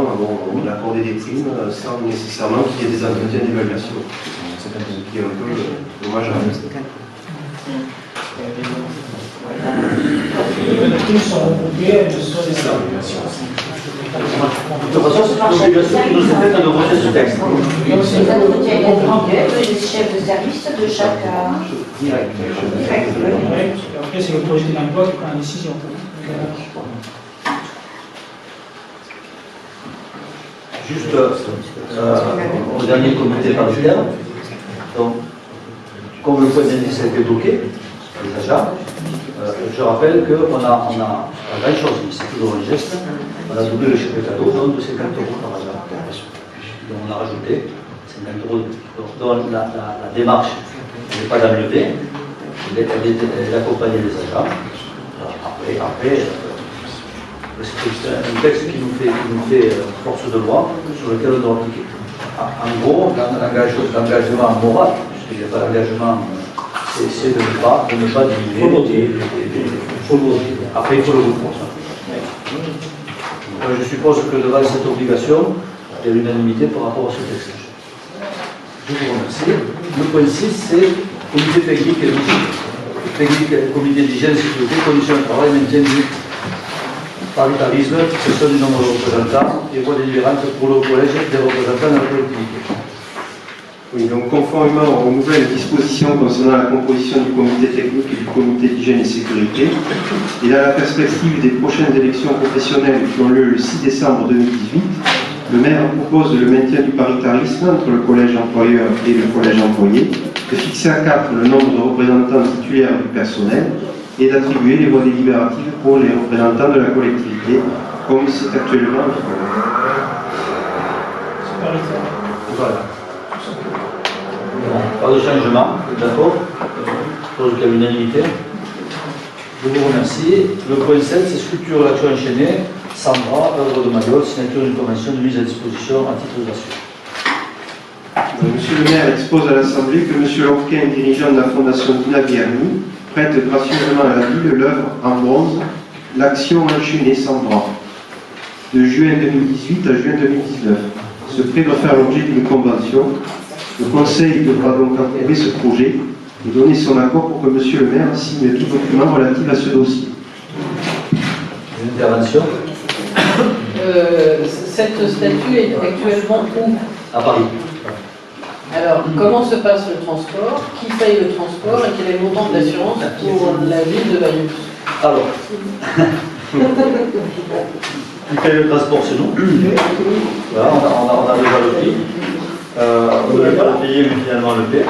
on accordait des primes sans nécessairement qu'il y ait des entretiens d'évaluation. Ce qui est un peu dommageable. Les primes sont regroupées, elles sont des De toute façon, c'est une obligation qui nous est faite de voter ce texte. Les entretiens les chefs de service de chaque... Direct. Après, c'est le projet d'emploi qui prend la décision. Juste au dernier comité paritaire, donc, comme le point d'indice a été bloqué, les agents, je rappelle qu'on a la grande chose, mais c'est toujours un geste, on a doublé le chèque de cadeau, donc de 50 € par agent. Donc on a rajouté 50 €, donc la démarche n'est pas d'enlever, elle est d'accompagner les agents. Après c'est un texte qui nous fait force de loi sur lequel on doit appliquer. En gros, l'engagement moral, puisqu'il n'y a pas d'engagement, c'est de ne pas diminuer. Il faut voter. Après, il faut le voter. Je suppose que devant cette obligation, il y a l'unanimité par rapport à ce texte. Je vous remercie. Le point 6, c'est comité technique et logistique. Comité d'hygiène, sécurité, conditions de travail, maintien du paritarisme, cession du nombre de représentants et voix délibérante pour le collège des représentants de la collectivité. Oui, donc conformément aux nouvelles dispositions concernant la composition du comité technique et du comité d'hygiène et sécurité, et dans la perspective des prochaines élections professionnelles qui ont lieu le 6 décembre 2018, le maire propose le maintien du paritarisme entre le collège employeur et le collège employé, de fixer à 4 le nombre de représentants titulaires du personnel et d'attribuer les voix délibératives pour les représentants de la collectivité, comme c'est actuellement en vigueur. Voilà. Pas de changement, d'accord? Je suppose qu'il y a l'unanimité. Je vous remercie. Le point 7, c'est structure l'action enchaînée. Sandra, œuvre de Mayol, signature d'une convention de mise à disposition à titre d'assurance. Monsieur le maire expose à l'Assemblée que Monsieur Lorquin, dirigeant de la Fondation Dina Guerny, prête gracieusement à la ville l'œuvre en bronze, l'action enchaînée Sandra, de juin 2018 à juin 2019. Ce prêt doit faire l'objet d'une convention. Le Conseil devra donc approuver ce projet et donner son accord pour que Monsieur le maire signe tout document relatif à ce dossier. Une intervention Cette statue est actuellement où? à Paris. Alors, comment se passe le transport? Qui paye le transport et quel est le montant de l'assurance pour la ville de Bayeux? Alors, Qui paye le transport, c'est nous. Voilà, on a déjà le prix. On ne devait pas le payer, mais finalement on le paie.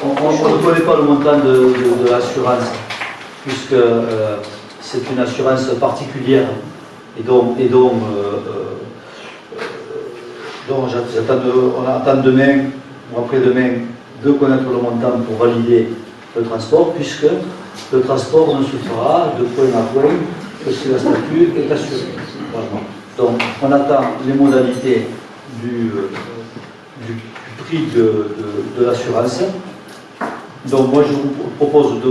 On ne connaît pas le montant de l'assurance, puisque c'est une assurance particulière. Et donc on attend demain ou après-demain de connaître le montant pour valider le transport, puisque le transport ne se fera de point à point que si la statue est assurée. Voilà. Donc on attend les modalités du prix de l'assurance. Donc moi je vous propose de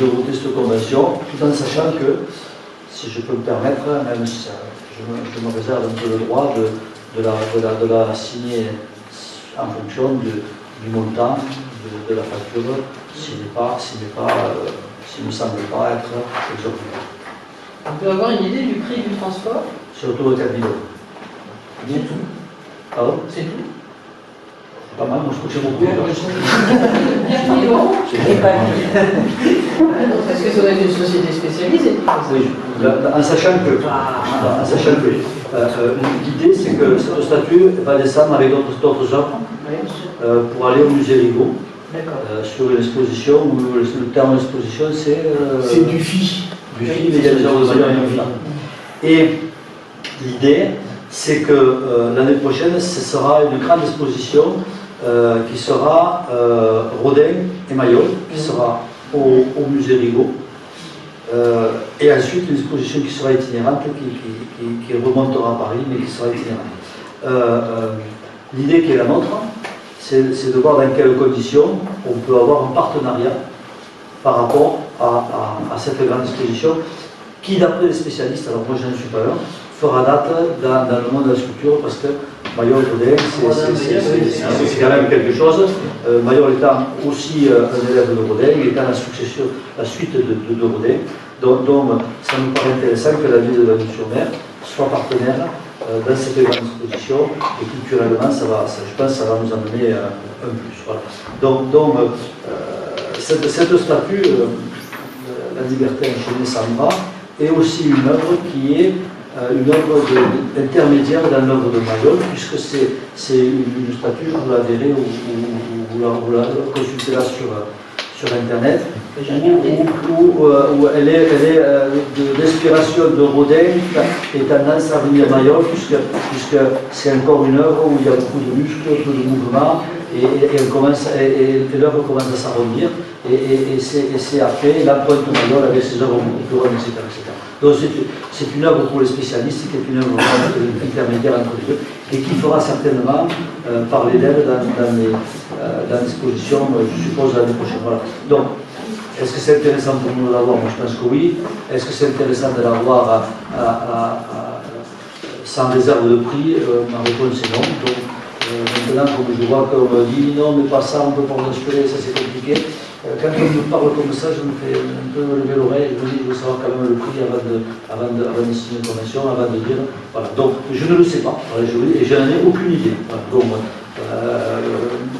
voter cette convention, tout en sachant que, si je peux me permettre, même si je me réserve un peu le droit de la signer en fonction du montant de la facture, s'il ne me semble pas être exorbitant. On peut avoir une idée du prix du transport? C'est autour de 4 000 €. C'est tout. Pardon? C'est tout. Pas mal, moi je trouve que c'est beaucoup. 4 000 €? Et pas Parce que ça doit être une société spécialisée. Oui, en sachant que l'idée c'est que cette statue va descendre avec d'autres œuvres pour aller au musée Rigaud. Sur une exposition où le terme d'exposition c'est du FI. Du FI, mais il y a des œuvres de Maillol et l'idée c'est que l'année prochaine ce sera une grande exposition qui sera Rodin et Maillol, qui sera au musée Rigaud. Et ensuite une exposition qui sera itinérante, qui remontera à Paris, mais qui sera itinérante. L'idée qui est la nôtre, c'est de voir dans quelles conditions on peut avoir un partenariat par rapport à cette grande exposition, qui d'après les spécialistes, alors moi je n'en suis pas un, fera date dans le monde de la sculpture, parce que Maillol Rodin, c'est quand même quelque chose. Maillol étant aussi un élève de Rodin, étant la suite de Rodin. Donc ça nous paraît intéressant que la ville de Vallée-sur-Mer soit partenaire dans cette grande exposition, et culturellement, je pense que ça va nous amener un plus. Voilà. Donc cette statue, La Liberté enchaînée sans bras, est aussi une œuvre qui est une œuvre intermédiaire dans l'œuvre de Maillol, puisque c'est une statue, vous la verrez ou vous la consultez là sur Internet, où elle est d'inspiration de Rodin et tendance à venir Maillol, puisque c'est encore une œuvre où il y a beaucoup de muscles, peu de mouvements, et l'œuvre commence à s'arrondir, et c'est après l'empreinte Maillol avec ses œuvres couronnes, etc. Donc c'est une œuvre pour les spécialistes, qui est une œuvre intermédiaire entre les deux, et qui fera certainement parler d'elle dans l'exposition, je suppose, l'année prochaine. Voilà. Donc, est-ce que c'est intéressant pour nous de l'avoir? Moi je pense que oui. Est-ce que c'est intéressant de l'avoir sans réserve de prix? Ma réponse est non. Donc, maintenant, comme je vois qu'on me dit non, mais pas ça, on ne peut pas en assurer, ça c'est compliqué. Quand on me parle comme ça, je me fais un peu lever l'oreille, je me dis, je veux savoir quand même le prix avant de signer une convention, avant de dire. Voilà. Donc, je ne le sais pas, et je n'en ai aucune idée. Voilà. Donc,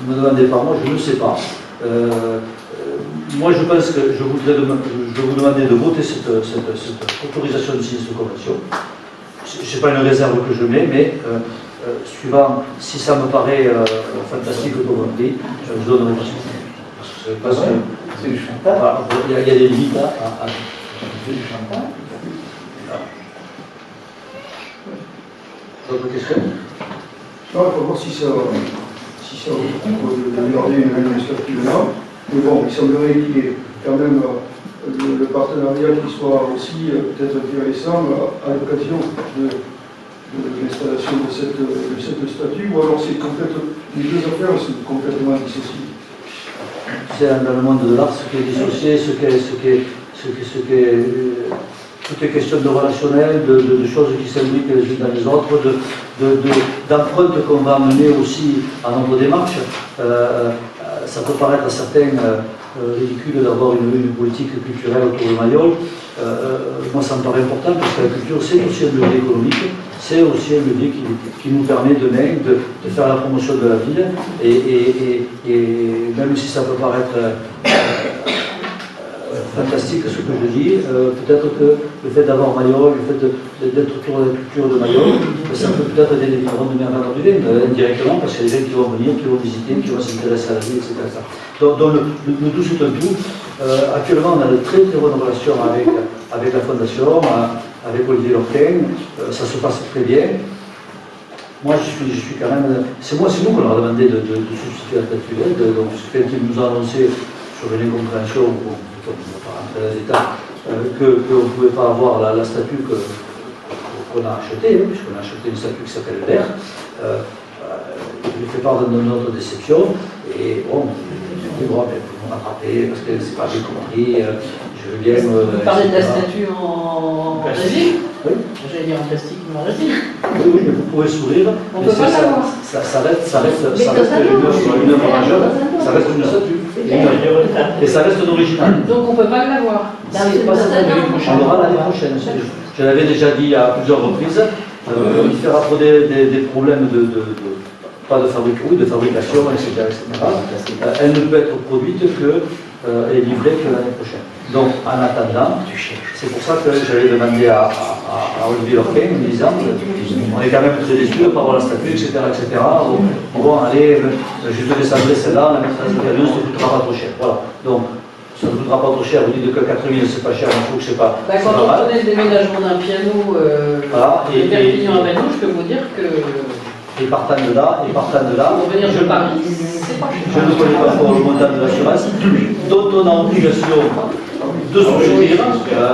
ne me demandez pas, moi, je ne sais pas. Moi, je pense que je vous demander de voter cette autorisation de signer cette convention. Ce n'est pas une réserve que je mets, mais suivant, si ça me paraît fantastique comme prix, je donnerai ma suite. Parce que c'est du chantage. Il y a des limites à c'est du chantage. D'autres questions? Il faut voir si ça retrouve de garder une statue là. Mais bon, il semblerait qu'il y ait quand même le partenariat qui soit aussi peut-être intéressant à l'occasion de l'installation de cette statue, ou alors c'est complètement, les deux affaires sont complètement dissociées. C'est dans le monde de l'art, ce qui est dissocié, toutes les questions de relationnel, de choses qui s'imbriquent les unes dans les autres, d'empreintes qu'on va amener aussi à notre démarche. Ça peut paraître à certains ridicule d'avoir une politique culturelle autour de Maillol. Moi, ça me paraît important parce que la culture, c'est aussi un levier économique, c'est aussi un levier qui nous permet demain de faire la promotion de la ville. Et même si ça peut paraître fantastique, ainsi que ce que je dis, peut-être que le fait d'avoir Mayol, le fait d'être autour de la culture de Mayol, ça peut peut-être aider les vignerons de Merveille du vin, indirectement, parce qu'il y a des gens qui vont venir, qui vont visiter, qui vont s'intéresser à la vie, etc. Donc le tout c'est un tout. Actuellement, on a de très très bonnes relations avec la Fondation, avec Olivier Lorquin, ça se passe très bien. Moi, je suis quand même. C'est nous qu'on leur a demandé de substituer à Tatuel, donc c'est quelqu'un qui nous a annoncé sur une incompréhension, on ne va pas rentrer dans les détails, qu'on ne pouvait pas avoir la statue qu'on a achetée, puisqu'on a acheté une statue qui s'appelle Vert. Il fait part de notre déception, et bon, je dis, bon, on va rattraper, parce que c'est pas bien compris, je veux bien. Vous parlez de la statue en résine? Oui. J'allais dire en plastique, mais en résine. Oui, mais vous pouvez sourire. On ne peut pas l'avoir. Ça reste une œuvre majeure, ça reste une statue. Et ça reste un original. Donc on ne peut pas l'avoir. On l'aura l'année prochaine. Je l'avais déjà dit à plusieurs reprises. Il fera pour des problèmes pas de fabrication, etc. Elle ne peut être produite et livrée que l'année prochaine. Donc, en attendant, c'est pour ça que j'avais demandé à Olivier Lorquin, en me disant on est quand même très déçus de ne pas avoir la statue, etc. Bon, allez, je te descendrai celle-là, la mettre dans un ça ne coûtera pas trop cher. Voilà. Donc, ça ne coûtera pas trop cher. Vous dites que 4 000, c'est pas cher, il faut que je sais pas. Quand on connaît le déménagement d'un piano de Perpignan à Manou, je peux vous dire que. Et partant de là, pour venir de Paris, c'est pas je ne connais pas encore le montant de l'assurance, dont on a obligation de souscrire,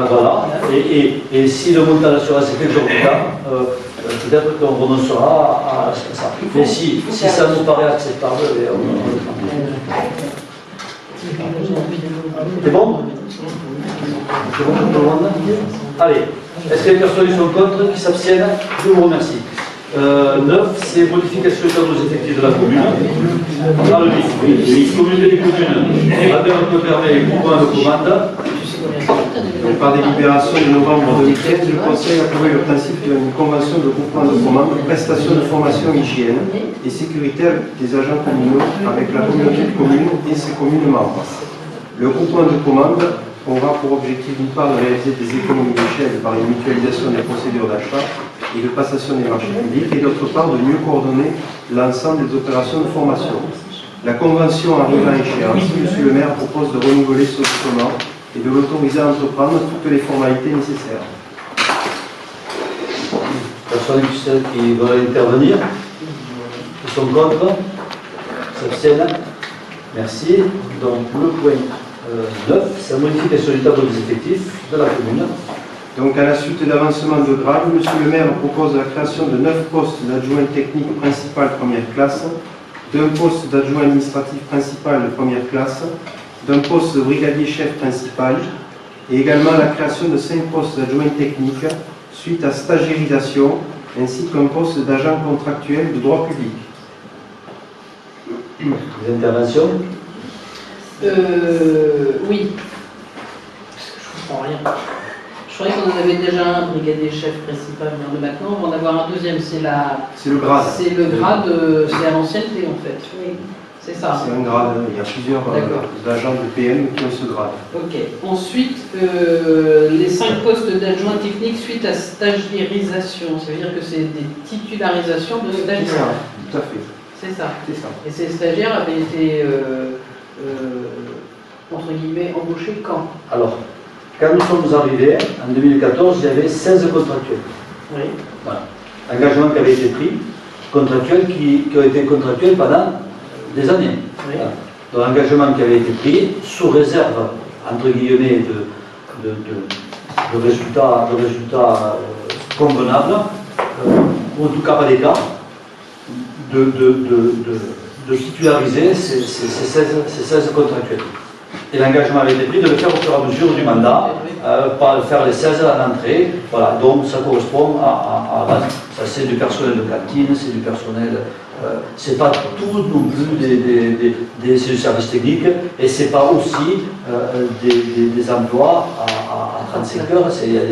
voilà, et si le montant de l'assurance est exorbitant, peut-être qu'on renoncera à ça. Mais si ça nous paraît acceptable, c'est bon? C'est bon pour tout le monde? Allez, est-ce que les personnes qui sont contre, qui s'abstiennent? Je vous remercie. 9, c'est modification du cadre des effectifs de la commune. Dans le livre, communauté des communes, Madame peut permettre les groupements de commande. Donc, par délibération de novembre 2013, le Conseil a approuvé le principe d'une convention de groupement de commande, prestation de formation hygiène et sécuritaire des agents communaux avec la communauté de communes et ses communes membres. Le groupement de commande aura pour objectif d'une part de réaliser des économies d'échelle par une mutualisation des procédures d'achat et de passation des marchés publics, et d'autre part de mieux coordonner l'ensemble des opérations de formation. La convention arrive à échéance. Monsieur le maire propose de renouveler ce document et de l'autoriser à entreprendre toutes les formalités nécessaires. Personne qui veut intervenir? Qui sont contre? S'abstiennent? Merci. Donc le point 9, c'est la modification du tableau des effectifs de la commune. Donc, à la suite d'avancement de grade, monsieur le maire propose la création de 9 postes d'adjoint technique principal première classe, d'un poste d'adjoint administratif principal de première classe, d'un poste de brigadier chef principal, et également la création de 5 postes d'adjoint technique suite à stagiarisation, ainsi qu'un poste d'agent contractuel de droit public. Des interventions? Oui. Parce que je comprends rien. Je croyais qu'on en avait déjà un brigadier chef principal, mais maintenant on va en avoir un deuxième. C'est le grade. C'est le grade, c'est à l'ancienneté en fait. Oui. C'est ça. C'est un grade, il y a plusieurs agents de PM qui ont ce grade. Ok. Ensuite, les 5 postes d'adjoint technique suite à stagiarisation. Ça veut dire que c'est des titularisations de stagiaires. Tout à fait. C'est ça. C'est ça. Et ces stagiaires avaient été, entre guillemets, embauchés quand? Alors, quand nous sommes arrivés, en 2014, il y avait 16 contractuels. Oui. Voilà. Engagement qui avait été pris, contractuels qui ont été contractuels pendant des années. Oui. Voilà. Donc, engagement qui avait été pris sous réserve, entre guillemets, de résultats convenables, ou en tout cas pas des cas, de titulariser ces 16 contractuels. Et l'engagement avait été pris de le faire au fur et à mesure du mandat, pas faire les 16 à l'entrée. Voilà, donc ça correspond à ça c'est du personnel de cantine, c'est du personnel, c'est pas tout non plus des services techniques, et c'est pas aussi des emplois à 35 heures, il y a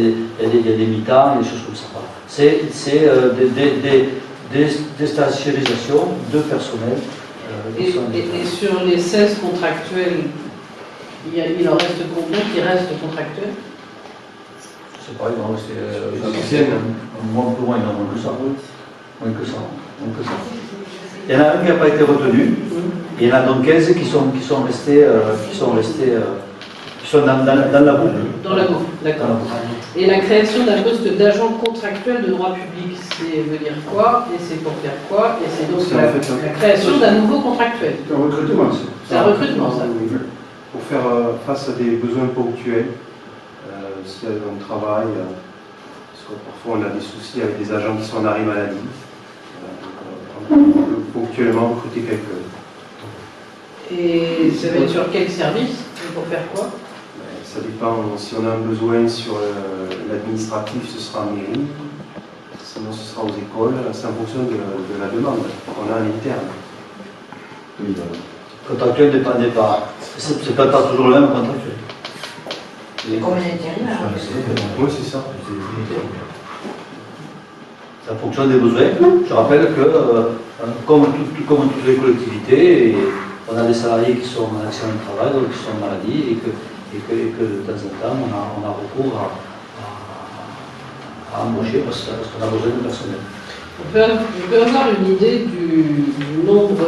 des mi-temps, des choses comme ça. Voilà. C'est des stagiarisations de personnel. Et sur les 16 contractuels Il en reste combien qui restent contractuels? C'est pas énorme, c'est moins que moins que ça. Moins que ça. Il y en a un qui n'a pas été retenu. Il y en a donc 15 qui sont restés dans la boucle. Dans la boucle, d'accord. Et la création d'un poste d'agent contractuel de droit public, c'est veut dire quoi? Et c'est pour faire quoi? Et c'est donc la création d'un nouveau contractuel. C'est un recrutement, ça. C'est un recrutement, ça. Pour faire face à des besoins ponctuels, s'il y a un travail, parce que parfois on a des soucis avec des agents qui sont en arrêt maladie, on peut ponctuellement recruter quelqu'un. Et ça va être sur quel service? Et pour faire quoi? Ça dépend, si on a un besoin sur l'administratif, ce sera en mairie, sinon ce sera aux écoles, c'est en fonction de la demande qu'on a à l'interne. Oui, contractuel dépendait pas. C'est pas toujours le même contractuel. Comme un intérimaire. Oui, c'est ça. Ça fonctionne des besoins. Je rappelle que, comme toutes les collectivités, on a des salariés qui sont en accident de travail, donc qui sont en maladie, et que de temps en temps, on a recours à embaucher parce qu'on a besoin de personnel. On peut avoir une idée du nombre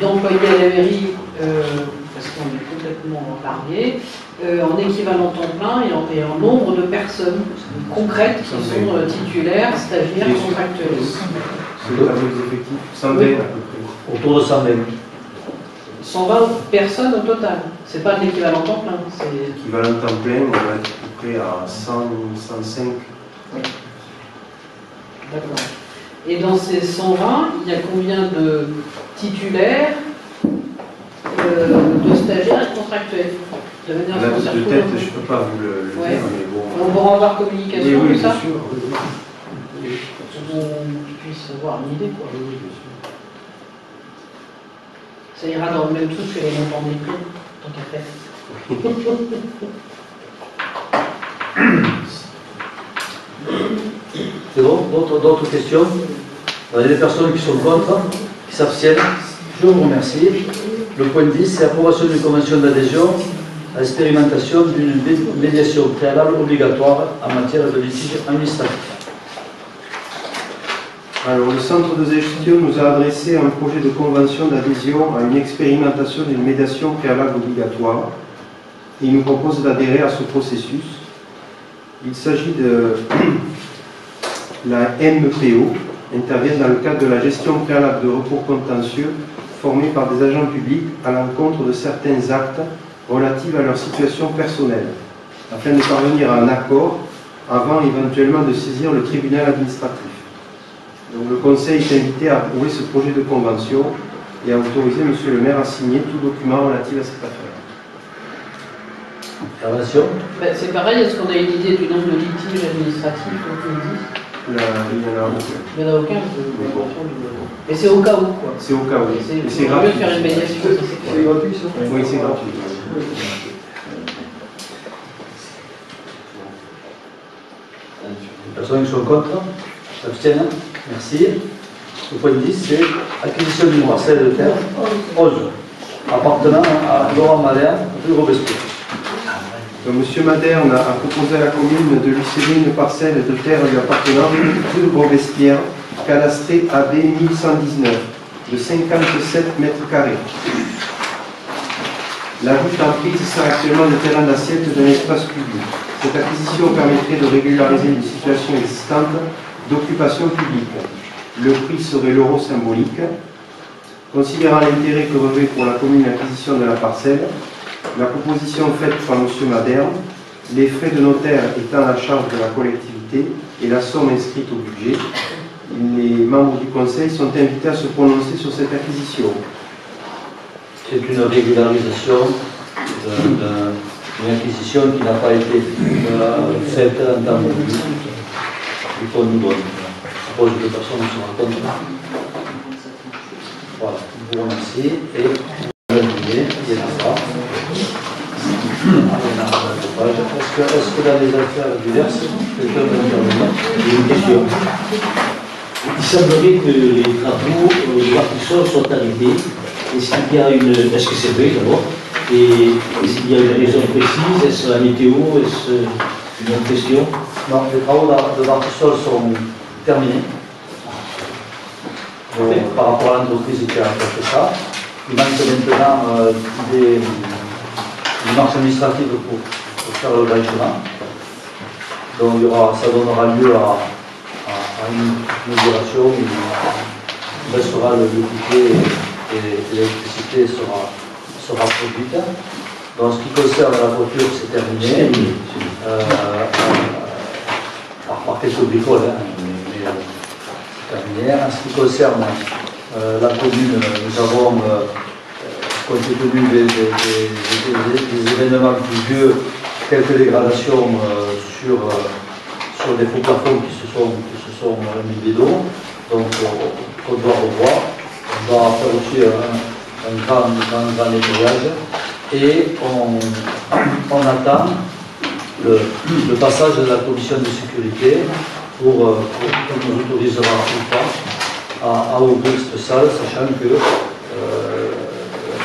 d'employés à la mairie, parce qu'on est complètement varié, en équivalent temps plein et en nombre de personnes concrètes qui sont titulaires, stagiaires, contractuels. C'est le tableau des effectifs, 120 à peu près. Autour de 120. 120 personnes au total. C'est pas de l'équivalent temps plein. L'équivalent temps plein, on va être à peu près à 100, 105. Oui. D'accord. Et dans ces 120, il y a combien de titulaires, de stagiaires et de contractuels? De manière Là, de tête, je ne peux pas vous le dire, mais bon. On pourra avoir communication Oui, de ça? bien sûr. Pour qu'on puisse avoir une idée, quoi. Ça ira dans le même truc que les montants des prix, tant qu'à faire. C'est bon? D'autres questions? Il y a des personnes qui sont contre, qui s'abstiennent. Je vous remercie. Le point 10, c'est l'approbation d'une convention d'adhésion à l'expérimentation d'une médiation préalable obligatoire en matière de litige administratif. Alors, le centre de gestion nous a adressé un projet de convention d'adhésion à une expérimentation d'une médiation préalable obligatoire et il nous propose d'adhérer à ce processus. Il s'agit de la MEPO, intervient dans le cadre de la gestion préalable de recours contentieux formés par des agents publics à l'encontre de certains actes relatifs à leur situation personnelle, afin de parvenir à un accord avant éventuellement de saisir le tribunal administratif. Donc, le Conseil est invité à approuver ce projet de convention et à autoriser M. le maire à signer tout document relatif à cette affaire. Intervention? Ben, c'est pareil, est-ce qu'on a une idée du nombre de litiges administratifs au Tunisie? Il n'y en a aucun. Il n'y en a aucun. Mais c'est au cas où, quoi. C'est au cas où. Et c'est mieux gratuit. de faire une médiation. C'est gratuit, ça? Oui, c'est gratuit. Les personnes qui sont contre, s'abstiennent. Merci. Le point 10, c'est acquisition d'une parcelle de terre 11, appartenant à Laurent Madère, rue Robespierre. Donc, M. Maderne a proposé à la commune de lui céder une parcelle de terre lui appartenant rue Robespierre, cadastrée AB 1119, de 57 mètres carrés. La route en prise sert actuellement le terrain d'assiette d'un espace public. Cette acquisition permettrait de régulariser une situation existante d'occupation publique. Le prix serait l'euro symbolique. Considérant l'intérêt que revêt pour la commune l'acquisition de la parcelle, la proposition faite par M. Maderne, les frais de notaire étant à la charge de la collectivité et la somme inscrite au budget, les membres du Conseil sont invités à se prononcer sur cette acquisition. C'est une régularisation d'une acquisition qui n'a pas été faite en temps voulu. Il faut nous donner. Je suppose que les personnes ne se rencontrent pas. Voilà, je vous remercie et il y a ça. Est-ce que dans les affaires diverses, quelqu'un veut intervenir? J'ai une question. Il semblerait que les travaux de partition sont arrêtés. Est-ce que c'est vrai d'abord? Et s'il y a une raison précise, est-ce la météo, est-ce une autre question? Non, les travaux de Martissol sont terminés. Donc, par rapport à l'entreprise qui a fait ça, il manque maintenant des démarches administratives pour faire le branchement. Donc ça donnera lieu à une migration, il restera le ticket et l'électricité sera produite. Donc ce qui concerne la voiture, c'est terminé. Par quelques bricoles, mais c'est terminé. En ce qui concerne la commune, nous avons, compte tenu des événements pluvieux, quelques dégradations sur des faux plafonds qui se sont imbibés d'eau, donc on doit revoir. On va faire aussi un grand nettoyage et on attend le passage de la commission de sécurité pour nous autorisera ou pas à ouvrir cette salle, sachant que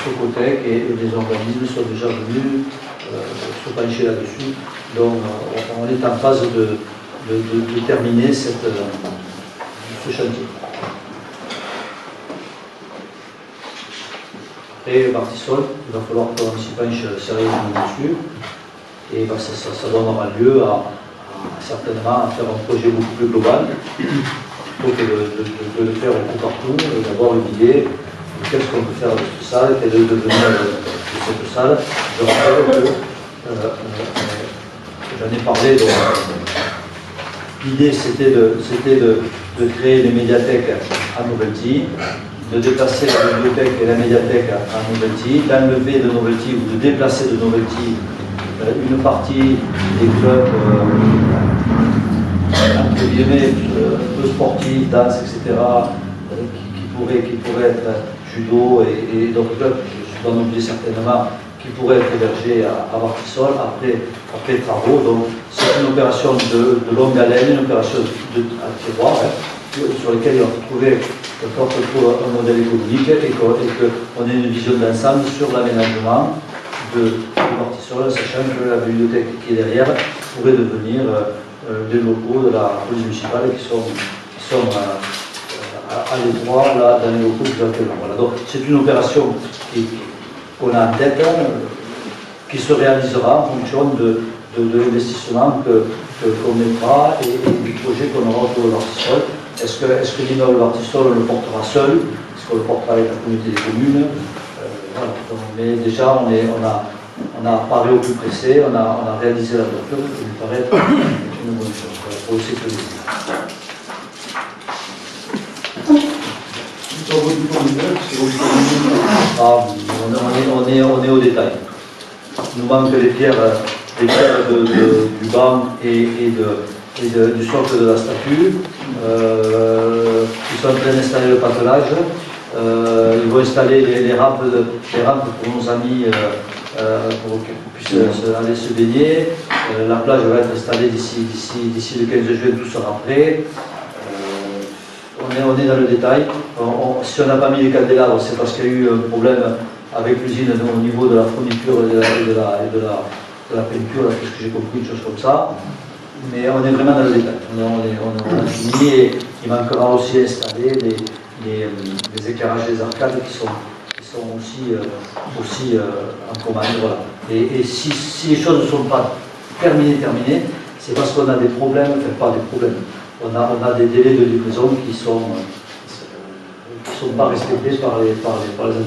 Socotec et des organismes sont déjà venus se pencher là-dessus. Donc on est en phase de terminer ce chantier. Et Martissol, il va falloir qu'on s'y penche sérieusement dessus. Et ben, ça donnera lieu à certainement à faire un projet beaucoup plus global, plutôt que de le faire au coup partout, et d'avoir une idée de qu'est-ce qu'on peut faire de cette salle, quel est le devenir de cette salle. Je rappelle que j'en ai parlé, l'idée c'était de créer des médiathèques à Novelty, de déplacer la bibliothèque et la médiathèque à Novelty, d'enlever de Novelty ou de déplacer de Novelty une partie des clubs entre guillemets peu sportifs, danse, etc., qui pourraient être judo et d'autres clubs, je dois en oublier certainement, qui pourraient être hébergés à Martissol après travaux. Donc c'est une opération de longue haleine, une opération à tiroir, sur laquelle il faut trouver un modèle économique et qu'on ait une vision d'ensemble sur l'aménagement de Martissol, sachant que la bibliothèque qui est derrière pourrait devenir des locaux de la police municipale qui sont à l'étroit là, dans les locaux plus actuellement. Voilà. Donc c'est une opération qu'on a en tête, qui se réalisera en fonction de l'investissement qu'on mettra et du projet qu'on aura autour de Martissol. Est-ce que l'immeuble Martissol on le portera seul? Est-ce qu'on le portera avec la communauté des communes? Voilà. Donc, mais déjà on a parlé au plus pressé, on a réalisé la voiture, ça me paraît être une bonne chose pour le sécuriser. On est au détail. Il nous manque les pierres du banc et du socle de la statue. Ils sont en train d'installer le patelage. Ils vont installer les rampes pour nos amis pour qu'ils puissent aller se baigner. La plage va être installée d'ici le 15 juin, tout sera prêt. On est dans le détail. Si on n'a pas mis les candélabres, c'est parce qu'il y a eu un problème avec l'usine au niveau de la fourniture et de la peinture, ce que j'ai compris, une chose comme ça. Mais on est vraiment dans le détail. On a fini et il manquera aussi installer les éclairages des arcades qui sont aussi en commande. Voilà. Et si les choses ne sont pas terminées, c'est parce qu'on a des problèmes, enfin pas des problèmes. On a des délais de livraison qui sont pas respectés par les entreprises.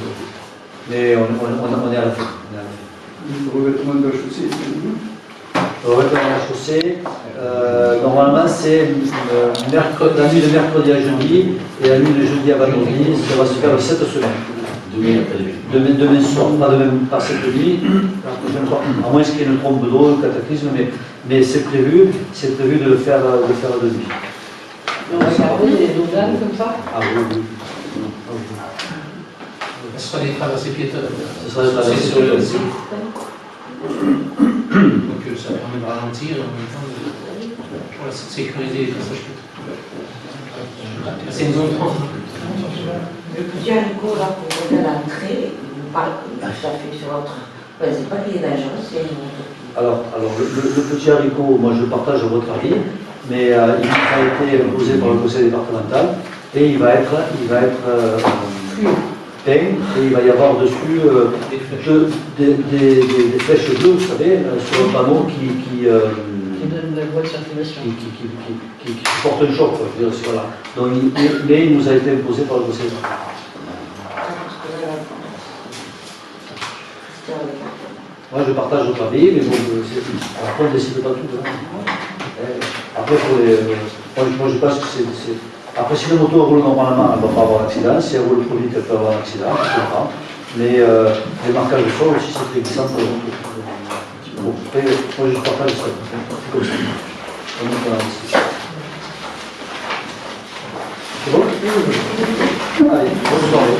Mais on est à la fin. Le revêtement de la chaussée, Le revêtement de la chaussée, normalement c'est la nuit de mercredi à jeudi et la nuit de jeudi à vendredi, ça va se faire cette semaine. Demain soir, pas cette nuit, à moins qu'il y ait une trompe d'eau, un cataclysme, mais c'est prévu de le faire de nuit. On va garder les dodanes comme ça. Ah oui. Ce sera des traversées piétonnes. Ce sera des traversées sur le piétonnes. Donc ça permet de ralentir et en même temps de sécuriser les passages piétons. C'est une zone transit. Monsieur Rico, là, pour venir à l'entrée, il nous parle tout à fait sur votre Ouais, c'est pas qu'il est dangereux, c'est une moto. Alors le petit haricot, moi je partage votre avis, mais il a été imposé par le conseil départemental et il va être peint et il va y avoir dessus des flèches bleues, vous savez, sur un panneau qui donne la voie de circulation. qui supporte un choc, quoi, je veux dire, voilà. Donc, mais il nous a été imposé par le conseil départemental. Moi je partage votre avis, mais bon, après on ne décide pas tout. Après, moi je pense que c'est. Après, si la moto roule normalement, elle ne va pas avoir d'accident. Si elle roule trop vite, elle peut avoir un accident, je comprends. Mais les marquages de sol aussi, c'est très glissant pour la moto. Bon, après, moi je partage ça. C'est comme ça. C'est bon? Allez, bonne soirée.